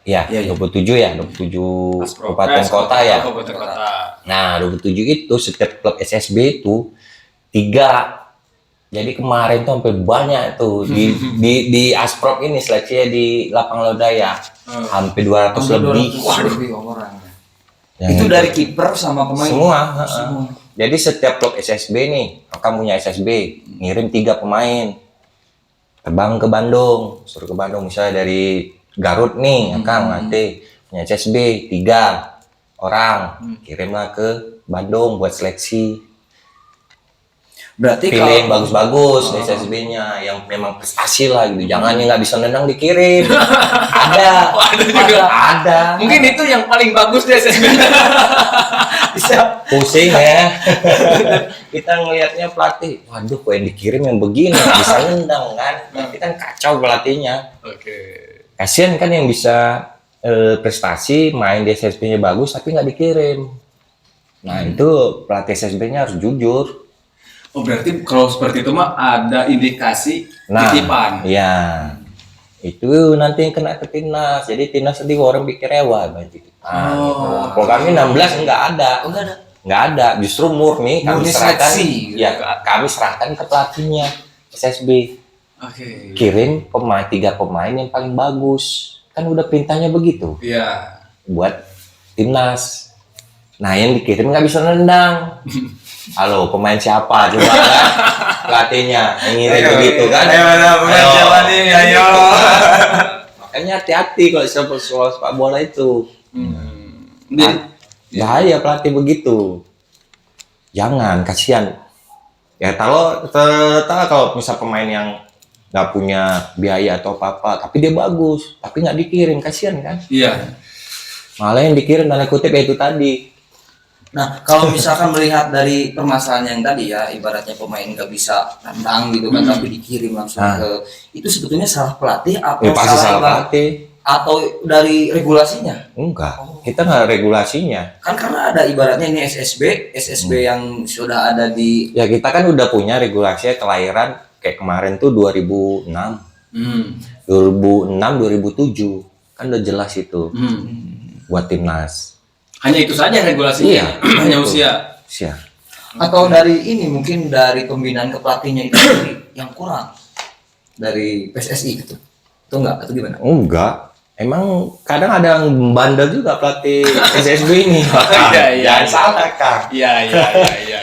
Ya, 27 ya, 27 kabupaten kota ya. Kabupaten kota. Nah, 27 itu setiap klub SSB itu 3. Jadi kemarin tuh hampir banyak tuh di Asprop ini seleksinya di Lapang Lodaya. Hampir 200 lebih. Waduh, orang. Yang Itu dari kiper sama pemain. semua. Jadi setiap klub SSB nih, kamu punya SSB, ngirim 3 pemain. Terbang ke Bandung, suruh ke Bandung misalnya dari Garut nih, Kang nanti punya SSB 3 orang, kirimlah ke Bandung buat seleksi. Berarti Pilih yang bagus-bagus dari SSB-nya, yang memang prestasi lah gitu. Jangan yang nggak bisa nendang dikirim. Ada. Mungkin itu yang paling bagus di SSB. Bisa pusing ya. Kita ngelihatnya pelatih, waduh kok yang dikirim yang begini, bisa nendang kan. Nanti kan kacau pelatihnya. Oke. Kasian kan yang bisa prestasi, main di SSB-nya bagus tapi nggak dikirim. Nah itu pelatih SSB-nya harus jujur. Oh berarti kalau seperti itu mah ada indikasi Nah, titipan. iya. Itu nanti yang kena ke timnas. Jadi timnas nanti orang pikir wah baju titipan. Gitu. Kalau kami 16 nggak ada. Nggak ada. Justru murni kami Murni serahkan. seleksi. Ya kami serahkan ke pelatihnya SSB. Oke. Kirim 3 pemain yang paling bagus. Kan udah perintahnya begitu. Iya. Buat timnas. Nah yang dikirim nggak bisa nendang. Halo, pemain siapa coba kan? Pelatihnya yang ngirim begitu kan? Pemain siapa nih? Ayo. Makanya hati-hati kalau sepak bola itu. Bahaya pelatih begitu. Jangan, kasihan. Ya kalau misal pemain yang nggak punya biaya atau apa-apa, tapi dia bagus, tapi nggak dikirim, kasihan kan? Iya. Malah yang dikirim tanda kutip itu tadi. Nah, kalau misalkan melihat dari permasalahan yang tadi ya, ibaratnya pemain nggak bisa tendang gitu kan, tapi dikirim langsung ke, itu sebetulnya salah pelatih atau Ya pasti salah pelatih. Atau dari regulasinya? Enggak, kita nggak regulasinya. Kan karena ada ibaratnya ini SSB yang sudah ada di. Ya kita kan udah punya regulasinya kelahiran kayak kemarin tuh 2006, 2007 kan udah jelas itu buat timnas. Hanya itu saja regulasinya. Iya, Hanya itu. usia. Atau dari ini mungkin dari pembinaan ke pelatihnya itu yang kurang dari PSSI gitu. Atau enggak? Atau gimana? Enggak. Emang kadang ada yang bandel juga pelatih SSB ini. Iya. Jangan salah, Kang. Iya.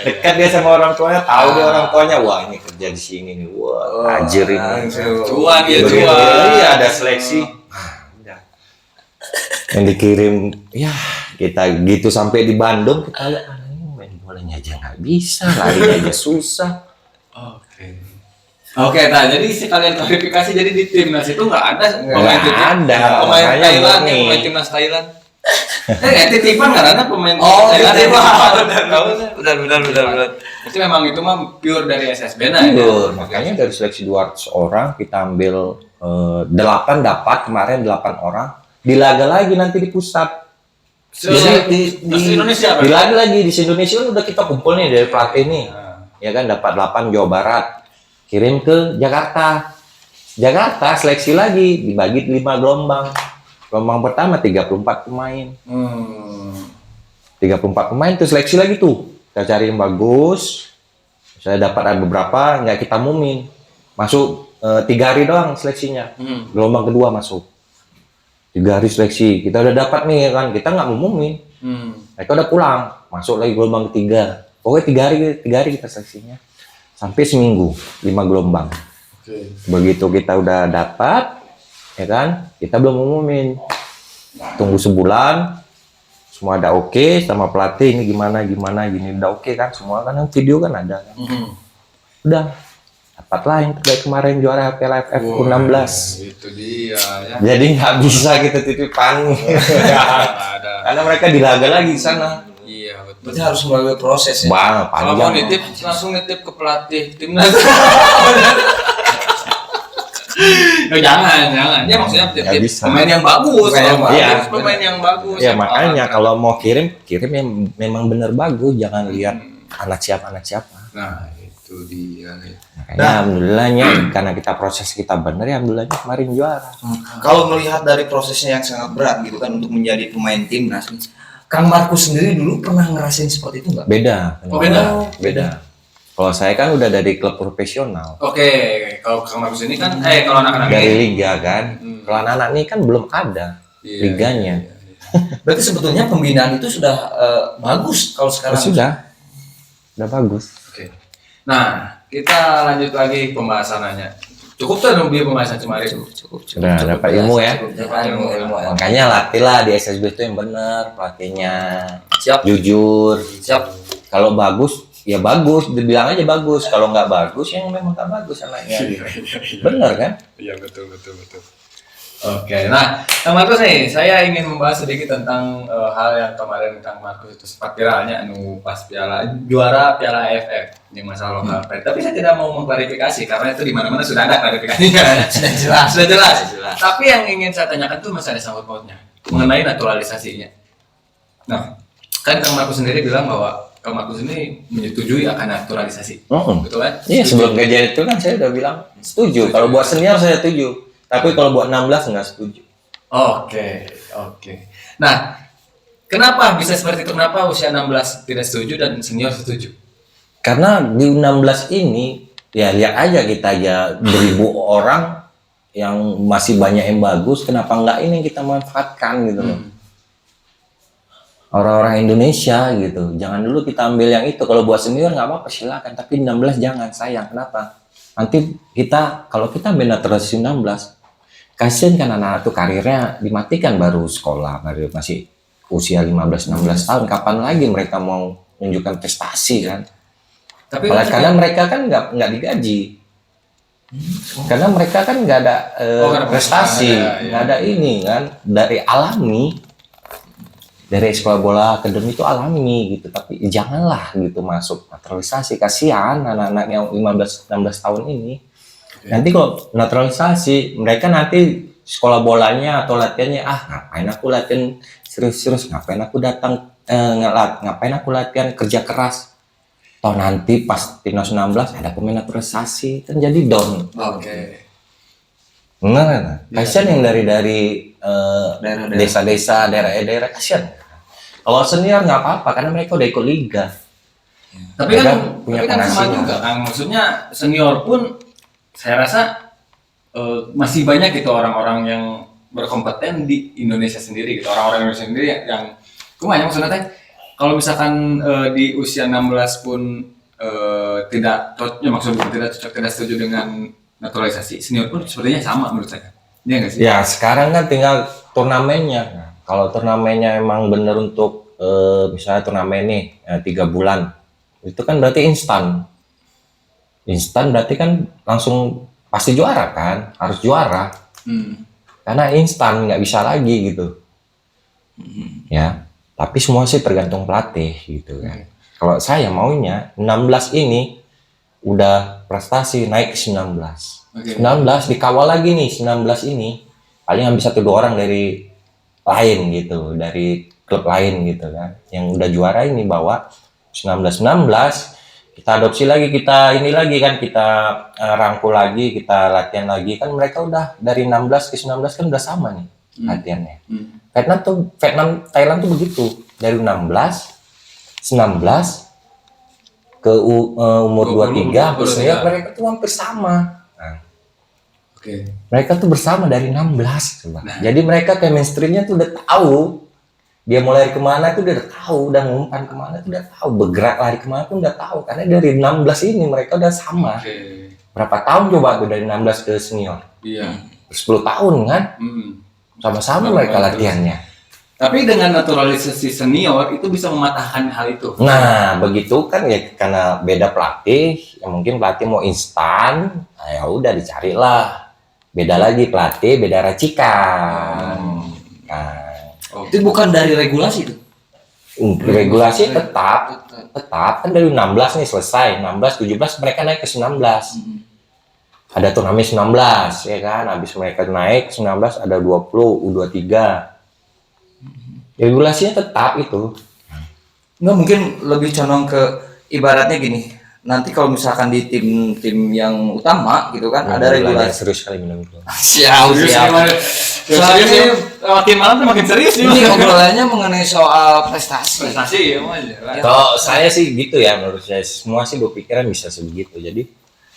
Dekat dia sama orang tuanya, tahu dia orang tuanya, wah ini kerja di sini nih. Wah, tajir ini. Cuan ya, Begitu, cuan. iya, ada seleksi. Udah. Yang dikirim, ya kita gitu sampai di Bandung, kita lihat, ini main bolanya aja nggak bisa, lari aja susah. Oke, nah jadi sekalian klarifikasi, jadi di timnas itu nggak ada pemain ada. pemain Makanya Thailand, murni. yang pemain timnas Thailand. Titipan nggak ada pemain Thailand. Benar. Itu memang itu mah pure dari SSB nah. Betul. Makanya dari seleksi 200 orang kita ambil 8 dapat kemarin 8 orang. Di laga lagi nanti di pusat. Jadi di Indonesia Di laga lagi di Indonesia udah kita kumpul nih dari pelatih nih. Ya kan dapat 8 Jawa Barat. Kirim ke Jakarta. Jakarta seleksi lagi dibagi 5 gelombang. Gelombang pertama 34 pemain. 34 pemain tuh seleksi lagi tuh. Kita cari yang bagus. Saya dapat ada beberapa nggak kita umumin. Masuk 3 hari doang seleksinya. Gelombang kedua masuk. 3 hari seleksi. Kita udah dapat nih kan. Kita nggak umumin. Mereka udah pulang. Masuk lagi gelombang ketiga. Pokoknya 3 hari kita seleksinya. Sampai seminggu 5 gelombang. Begitu kita udah dapat, ya kan? Kita belum umumin. Tunggu sebulan. Semua ada oke sama pelatih ini gimana gini udah oke kan semua kan video kan ada kan. Udah dapatlah yang terbaik kemarin juara Piala AFF U16. Itu dia ya. Jadi nggak bisa kita titipan. Karena mereka di laga lagi di sana. Iya betul. Berarti harus melalui proses ya. Bang, Kalau mau panjang. nitip langsung nitip ke pelatih timnas. No, jangan. Ya maksudnya Nggak titip bisa. pemain yang bagus. Iya. Pemain yang bagus. Ya makanya kalau mau kirim yang memang bener bagus, jangan lihat anak siapa. Nah, itu dia nih. Makanya alhamdulillahnya karena kita proses kita bener ya alhamdulillahnya kemarin juara. Kalau melihat dari prosesnya yang sangat berat gitu kan untuk menjadi pemain timnas, Kang Markus sendiri dulu pernah ngerasain seperti itu nggak? Beda. Oh, beda? Beda. Kalau saya kan udah dari klub profesional. Oke, kalau Kang Markus ini kan kalau anak-anak Dari ini liga kan. Kalau anak-anak ini kan belum ada liganya. Berarti sebetulnya pembinaan itu sudah bagus kalau sekarang. Sudah bagus. Oke. Nah, kita lanjut lagi pembahasannya. Cukup tuh dong pembahasan kemarin. Cukup. Udah dapat ilmu ya. Dapat ilmu. Makanya latihlah di SSB itu yang bener, pelatihnya Siap. jujur. Siap. Kalau bagus ya bagus, dibilang aja bagus. Kalau nggak bagus yang memang nggak bagus anaknya. Bener kan? Iya betul. Oke, nah Kang Markus nih, saya ingin membahas sedikit tentang hal yang kemarin Kang Markus itu sempat viralnya, pas juara Piala AFF di masa lokal. Tapi saya tidak mau mengklarifikasi karena itu di mana-mana sudah ada klarifikasinya. Sudah jelas. Tapi yang ingin saya tanyakan tuh masih ada sangkut pautnya mengenai naturalisasinya. Nah, kan Kang Markus sendiri bilang bahwa Kang Markus ini menyetujui akan naturalisasi, betul kan? Iya sebelum kejadian itu kan saya udah bilang setuju. Kalau buat senior saya setuju. Tapi kalau buat 16 nggak setuju. Oke. Nah, kenapa bisa seperti itu? Kenapa usia 16 tidak setuju dan senior setuju? Karena di 16 ini ya lihat aja kita aja beribu orang yang masih banyak yang bagus. Kenapa nggak ini yang kita manfaatkan gitu loh. Orang-orang Indonesia gitu. Jangan dulu kita ambil yang itu. Kalau buat senior nggak apa-apa silakan. Tapi 16 jangan, sayang. Kenapa? Nanti kalau kita ambil naturalisasi 16, kasihan kan anak-anak tuh karirnya dimatikan baru sekolah, baru masih usia 15-16 tahun. Kapan lagi mereka mau menunjukkan prestasi kan? Tapi Karena mereka kan nggak digaji. Karena mereka kan nggak ada prestasi, nggak ada ini kan dari alami. Dari sekolah bola akademi itu alami gitu, tapi janganlah gitu masuk naturalisasi, kasihan anak-anak yang 15-16 tahun ini. Nanti kalau naturalisasi, mereka nanti sekolah bolanya atau latihannya, ngapain aku latihan serius-serius, ngapain aku datang, ngapain aku latihan kerja keras. Toh nanti pas timnas 16 ada pemain naturalisasi, kan jadi down. Oke. Nah, kasihan yang dari desa-desa, daerah-daerah kasihan. Kalau senior nggak apa-apa karena mereka udah ikut liga. Tapi kan punya sama penghasilan. juga kan, maksudnya senior pun saya rasa masih banyak gitu orang-orang yang berkompeten di Indonesia sendiri gitu, orang-orang Indonesia sendiri yang kumanya maksudnya teh kalau misalkan di usia 16 pun tidak cocok, ya maksudnya tidak cocok, tidak setuju dengan naturalisasi, senior pun sepertinya sama menurut saya. Iya nggak sih? Ya sekarang kan tinggal turnamennya. Nah, kalau turnamennya emang bener untuk misalnya turnamen nih 3 bulan, itu kan berarti instan. Instan berarti kan langsung pasti juara kan, harus juara. Karena instan nggak bisa lagi gitu. Ya, tapi semua sih tergantung pelatih gitu kan. Kalau saya maunya 16 ini udah prestasi naik ke 19. 19 dikawal lagi nih 19 ini paling bisa 1-2 orang dari lain gitu, dari klub lain gitu kan yang udah juara ini bawa 19 kita adopsi lagi, kita ini lagi kan, kita rangkul lagi, kita latihan lagi kan, mereka udah dari 16 ke 19 kan udah sama nih latihannya. Thailand tuh begitu, dari 16 19 ke umur 23 terusnya mereka tuh hampir sama. Mereka tuh bersama dari 16 coba. Jadi mereka chemistry-nya tuh udah tahu. Dia mulai kemana tuh udah tahu, udah ngumpan kemana tuh udah tahu, bergerak lari kemana tuh udah tahu. Karena dari 16 ini mereka udah sama. Berapa tahun coba tuh dari 16 ke senior? Iya. 10 tahun kan? Sama-sama mereka latihannya. Tapi dengan naturalisasi senior itu bisa mematahkan hal itu. Nah, begitu kan ya, karena beda pelatih, ya mungkin pelatih mau instan, nah ya udah dicarilah. Beda lagi pelatih, beda racikan. Nah, Itu bukan dari regulasi itu. Regulasi tetap kan dari 16 nih selesai, 16, 17 mereka naik ke 19. Ada turnamen 19 ya kan, habis mereka naik 19 ada 20, U23. Regulasinya tetap itu. Nggak, mungkin lebih condong ke ibaratnya gini. Nanti kalau misalkan di tim yang utama gitu kan ada regulasi. Serius kali minum itu. Siap. Soalnya makin malam tuh makin serius nih. Ini obrolannya mengenai soal prestasi. Prestasi ya mas. Kalau saya sih gitu ya, menurut saya semua sih berpikiran bisa sebegitu. Jadi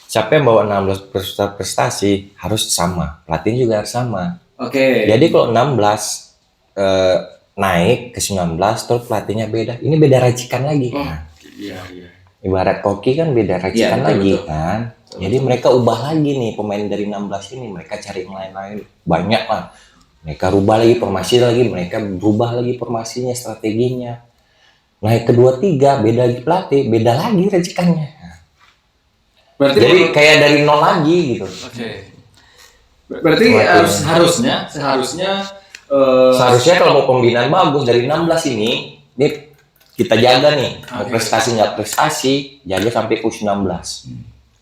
siapa yang bawa 16 prestasi harus sama, pelatih juga harus sama. Oke. Jadi kalau 16 naik ke 19 terus pelatihnya beda, ini beda racikan lagi kan. Iya. Ibarat koki kan beda racikan lagi kan. Jadi mereka ubah lagi nih pemain dari 16 ini, mereka cari yang lain-lain banyak lah. Mereka rubah lagi formasi lagi, mereka berubah lagi formasinya, strateginya. Naik ke 23 beda lagi pelatih, beda lagi racikannya. Berarti jadi kayak dari nol lagi gitu. Oke. Berarti seharusnya kalau mau pembinaan bagus dari 16 ini kita jaga nih, prestasi nggak prestasi, jaga sampai ke 19.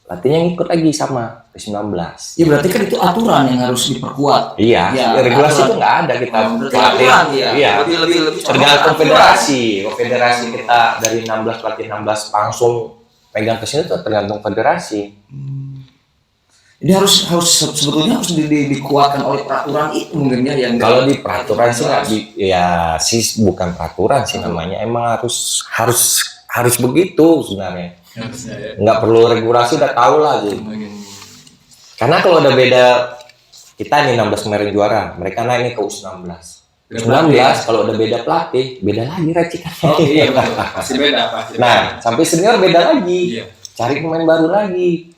Latihnya ngikut lagi sama ke 19. Ya berarti kan itu aturan yang harus diperkuat. Iya, Ya, regulasi aturan. itu nggak ada kita Aturan, Iya. Lebih Tergantung federasi kita dari 16 pelatih 16 langsung pegang ke sini tuh tergantung federasi. Ini harus sebetulnya harus dikuatkan oleh peraturan itu mungkin ya yang Kalau di peraturan sih nggak bukan peraturan sih namanya, emang harus begitu sebenarnya. Nggak perlu regulasi, udah tahu lah gitu. Karena kalau udah beda, kita nih 16 kemarin juara, mereka naik nih ke U19. 19 kalau udah beda pelatih, beda lagi racikannya. Iya betul, pasti beda. Nah, sampai senior beda lagi. Cari pemain baru lagi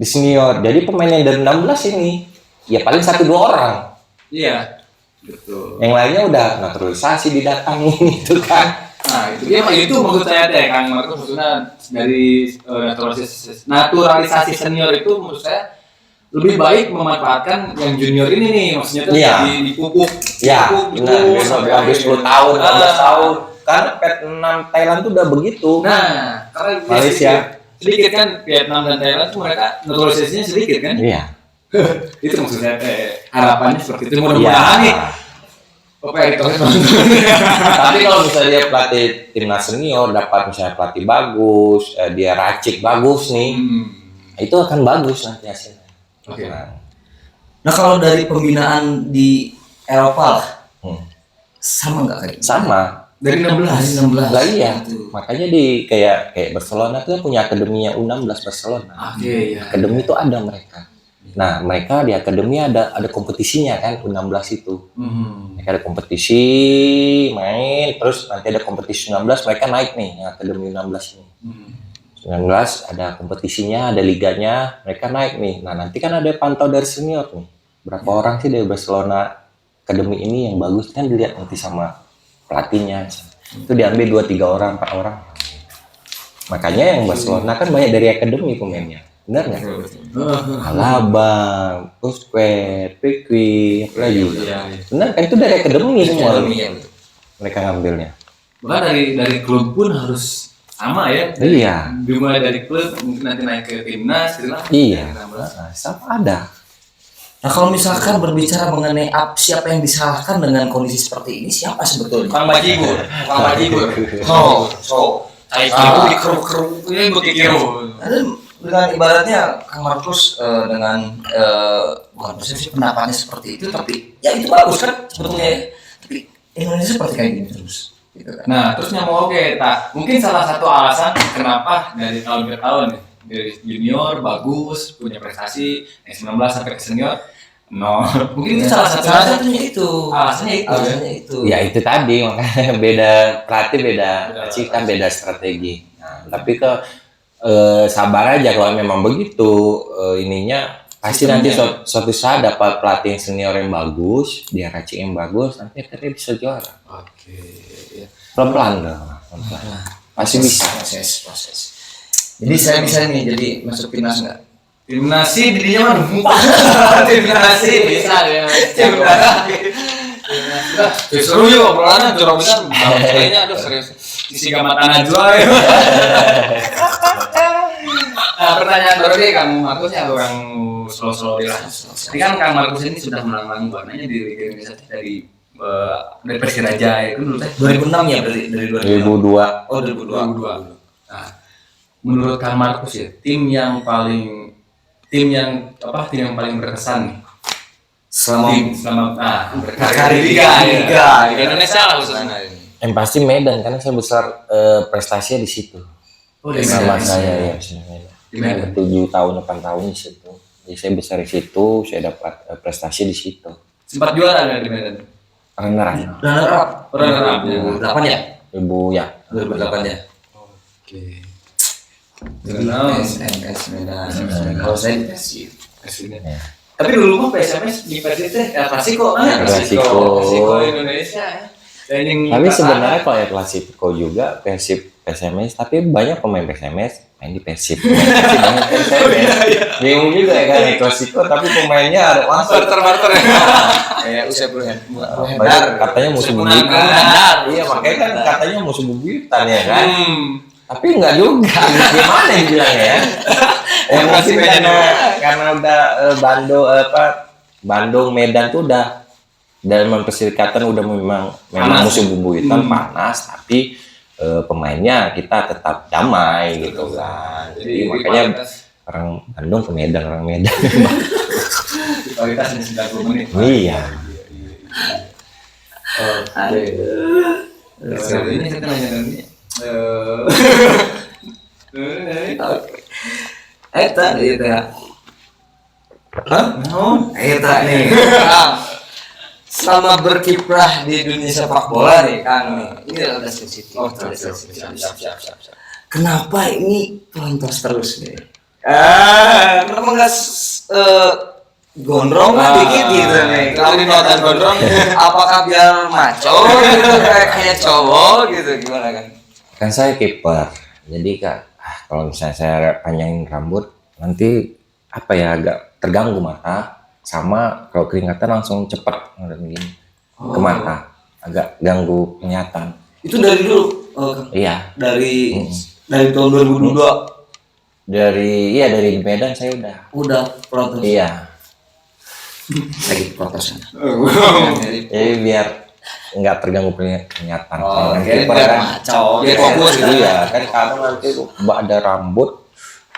di senior. Jadi pemain yang dari 16 ini ya paling 1-2 orang. Iya. Betul. Yang lainnya udah naturalisasi didatangin gitu kan. Nah, itu maksud saya deh Kang Markus, maksudnya dari naturalisasi senior itu menurut saya lebih baik memanfaatkan yang junior ini nih, maksudnya tuh dipupuk. Iya, benar. Habis 10 tahun, 15 tahun. Karena Vietnam, Thailand tuh udah begitu. Nah, karena Malaysia sedikit kan, Vietnam dan Thailand tuh mereka naturalisasinya sedikit kan? Iya. Itu maksudnya harapannya seperti itu, mudah-mudahan nih. Tapi kalau misalnya pelatih timnas senior dapat misalnya pelatih bagus, dia racik bagus nih, itu akan bagus nanti hasilnya. Oke. Nah kalau dari pembinaan di Eropa lah, sama nggak kayak? Sama. Dari 16. Lah iya. Makanya di kayak Barcelona tuh punya akademinya U16 Barcelona. Oke, ya. Akademi itu ada mereka. Nah, mereka di akademi ada kompetisinya kan U16 itu. Mereka ada kompetisi main, terus nanti ada kompetisi 19 mereka naik nih yang akademi U16 ini. 19 ada kompetisinya, ada liganya, mereka naik nih. Nah, nanti kan ada pantau dari senior nih. Berapa orang sih dari Barcelona akademi ini yang bagus kan dilihat nanti sama pelatihnya. Itu diambil 2-3 orang, 4 orang. Makanya yang Barcelona kan banyak dari akademi pemainnya. Benar nggak? Alaba, Busquets, Pique, apa lagi? Benar kan itu dari akademi semua. Mereka ngambilnya. Bahkan dari klub pun harus sama ya. Iya. Dimulai dari klub mungkin nanti naik ke timnas gitu lah. Iya. Nah, sama ada. Nah kalau misalkan berbicara mengenai siapa yang disalahkan dengan kondisi seperti ini, siapa sebetulnya? Kang Bajibur. Saya itu dikeru-keru, ini begitu. Dengan ibaratnya Kang Markus dengan bukan persepsi pendapatnya seperti itu, tapi ya itu bagus kan sebetulnya ya. Tapi Indonesia seperti kayak gini terus. Gitu kan. Nah, terus nyamuk oke, tak mungkin salah satu alasan kenapa dari tahun ke tahun nih, dari junior bagus, punya prestasi, S19 sampai ke senior, mungkin itu salah satunya itu. Alasannya itu. Ya itu tadi makanya beda pelatih, beda kan beda strategi. Nah, tapi sabar aja kalau memang begitu ininya pasti nanti suatu saat dapat pelatih yang senior yang bagus, dia racing yang bagus, nanti akhirnya bisa juara. Oke. Pelan-pelan dong, pasti bisa. Proses. Jadi saya bisa nih jadi masuk timnas nggak? Timnas sih dirinya mah timnas sih bisa ya. Seru juga obrolannya jorok bisa. Kayaknya aduh serius. Isi mata najwa ya. Nah, pertanyaan berarti Kang Markus ya orang slow lah. Ini kan Kang Markus ini sudah melanglang warnanya di Liga Indonesia dari Persiraja ya kan dulu teh 2006 ya berarti dari 2002. Oh 2002. Nah, menurut Kang Markus ya tim yang paling berkesan nih selama berkarir di Liga Indonesia lah khususnya. Yang pasti Medan karena saya besar prestasinya di situ. Oh, di Sama Medan. saya ya di Medan. 7 tahun 8 tahun di situ. Jadi saya besar di situ, saya dapat prestasi di situ. Sempat juara nggak di Medan? Runner Runner up. 2008 ya? 2008 ya. Oke. PSMS Medan. Kalau saya di Persib. Ya. Tapi dulu mah PSMS di Persib teh Klasiko Indonesia ya. Tapi sebenarnya kalau ya Klasiko juga PSMS, tapi banyak pemain PSMS main di Persib. Banyak PSMS. Bingung juga ya kan Klasiko, tapi pemainnya ada barter ya. Kayak usia katanya musuh bubuyutan. Iya makanya kan katanya musuh bubuyutan ya kan. Tapi enggak juga, gimana dibilangnya ya? Mungkin karena udah Bandung Medan tuh udah dalam perserikatan udah memang musuh bubuyutan panas, tapi pemainnya kita tetap damai gitu kan. Jadi makanya orang Bandung ke Medan, orang Medan. Kualitasnya 90 menit. Iya. Ini kita nanya nanti. Eta gitu ya. Eta nih. Selama berkiprah di dunia sepak bola nih Kang nih. Ini ada sensitif. Siap. Kenapa ini pelontos terus nih? Kenapa enggak gondrong lah dikit gitu nih. Kalau kelihatan gondrong apakah biar maco gitu kayak cowok gitu gimana kan? Kan saya kiper, jadi kalau misalnya saya panjangin rambut nanti apa ya agak terganggu mata, sama kalau keringatan langsung cepat begini ke mata, agak ganggu penglihatan. Itu dari dulu? Iya. Dari tahun 2022? Dari Medan saya udah protes. Iya. Lagi protes. Jadi biar nggak terganggu penglihatan. Biar macau, biar fokus gitu. Iya, kan kadang nanti ada rambut,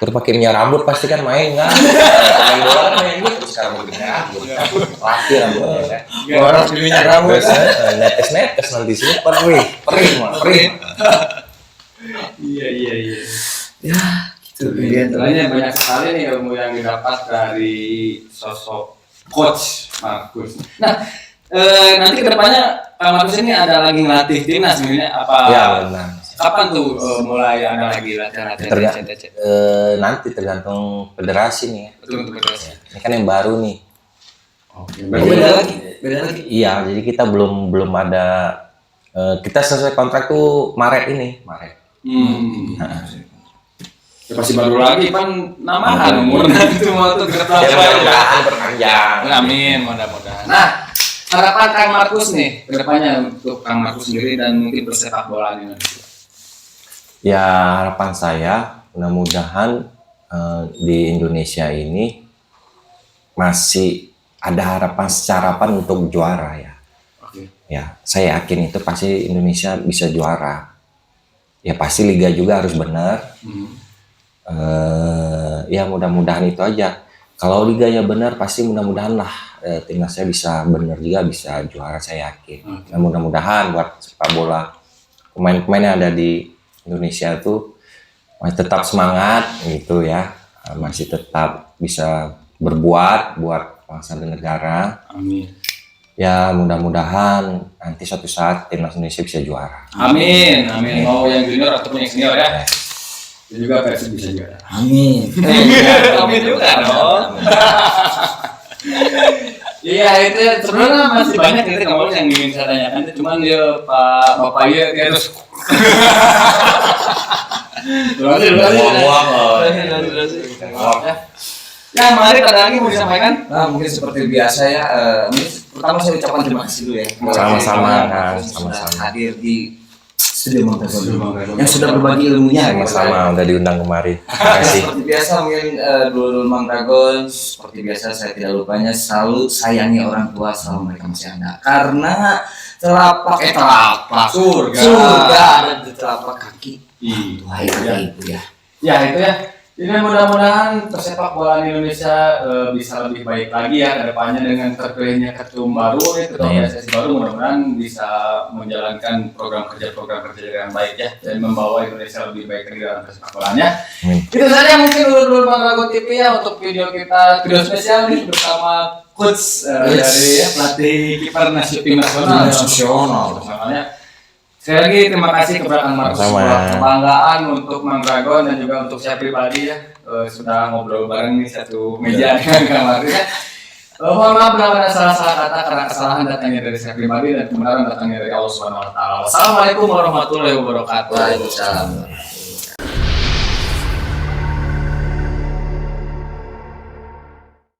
terus pakai minyak rambut pasti kan main kan. Main bola kan main gitu sekarang pakai minyak rambut. Laki rambutnya kan. Orang minyak rambut. Netes nanti sini perih. Iya. Ya, gitu Sebenarnya banyak sekali nih ilmu yang didapat dari sosok Coach Markus. Nah, nanti kedepannya Kang Markus ini ada lagi ngelatih timnas sebenarnya apa? Ya benar. Kapan tuh mulai ada lagi latihan-latihan CTC? Nanti tergantung federasi nih ya. Betul untuk federasi. Ini kan yang baru nih. Oke. Beda lagi. Iya, jadi kita belum ada kita selesai kontrak tuh Maret ini, Maret. Ya pasti baru lagi kan namahan umur nanti mau tuh Ya mudah-mudahan berpanjang. Amin, mudah-mudahan. Nah, harapan Kang Markus nih kedepannya untuk Kang Markus sendiri dan mungkin persepak bola di Indonesia. Ya harapan saya mudah-mudahan di Indonesia ini masih ada harapan untuk juara ya. Oke. Ya, saya yakin itu pasti Indonesia bisa juara. Ya pasti liga juga harus benar. Ya mudah-mudahan itu aja. Kalau liganya benar pasti mudah-mudahan lah timnasnya bisa benar juga bisa juara, saya yakin. Nah, mudah-mudahan buat sepak bola pemain-pemain yang ada di Indonesia tuh masih tetap semangat gitu ya, masih tetap bisa berbuat buat bangsa dan negara. Amin. Ya mudah-mudahan nanti suatu saat timnas Indonesia bisa juara. Amin, amin. Mau yang junior ataupun yang senior ya. Dan juga Persib bisa juara. Amin. Amin juga dong. Iya itu sebenarnya masih banyak nanti ngomong yang ingin saya tanyakan, cuman dia Pak Bapak ya terus. Ya, mari ada lagi mau disampaikan? Nah, mungkin seperti biasa ya. Pertama saya ucapkan terima kasih dulu ya. Sama-sama, Kang, Kang. sudah hadir di studio Manggagon yang sudah berbagi ilmunya. Sama-sama udah diundang kemari. Terima kasih. Seperti biasa mungkin dulu Manggagon seperti biasa saya tidak lupanya selalu sayangi orang tua selama mereka masih ada. Karena telapak surga ada di telapak kaki. Wahai ibu ya. Ya itu ya. Ini mudah-mudahan persepak bola di Indonesia bisa lebih baik lagi ya ke depannya dengan terpilihnya ketum baru nih, ketua PSSI baru, mudah-mudahan bisa menjalankan program kerja dengan baik ya dan membawa Indonesia lebih baik lagi dalam persepak bolanya. Itu saja mungkin dulu Manggagon TV ya untuk video kita, video spesial nih bersama coach dari pelatih kiper nasional. Sekali lagi terima kasih kepada Kang Markus, kebanggaan untuk Manggagon dan juga untuk saya pribadi ya sudah ngobrol bareng nih satu meja dengan Kang Markus ya. Mohon maaf bila ada salah-salah kata karena kesalahan datangnya dari saya pribadi dan kebenaran datangnya dari Allah Subhanahu wa taala. Wassalamualaikum warahmatullahi wabarakatuh. Waalaikumsalam.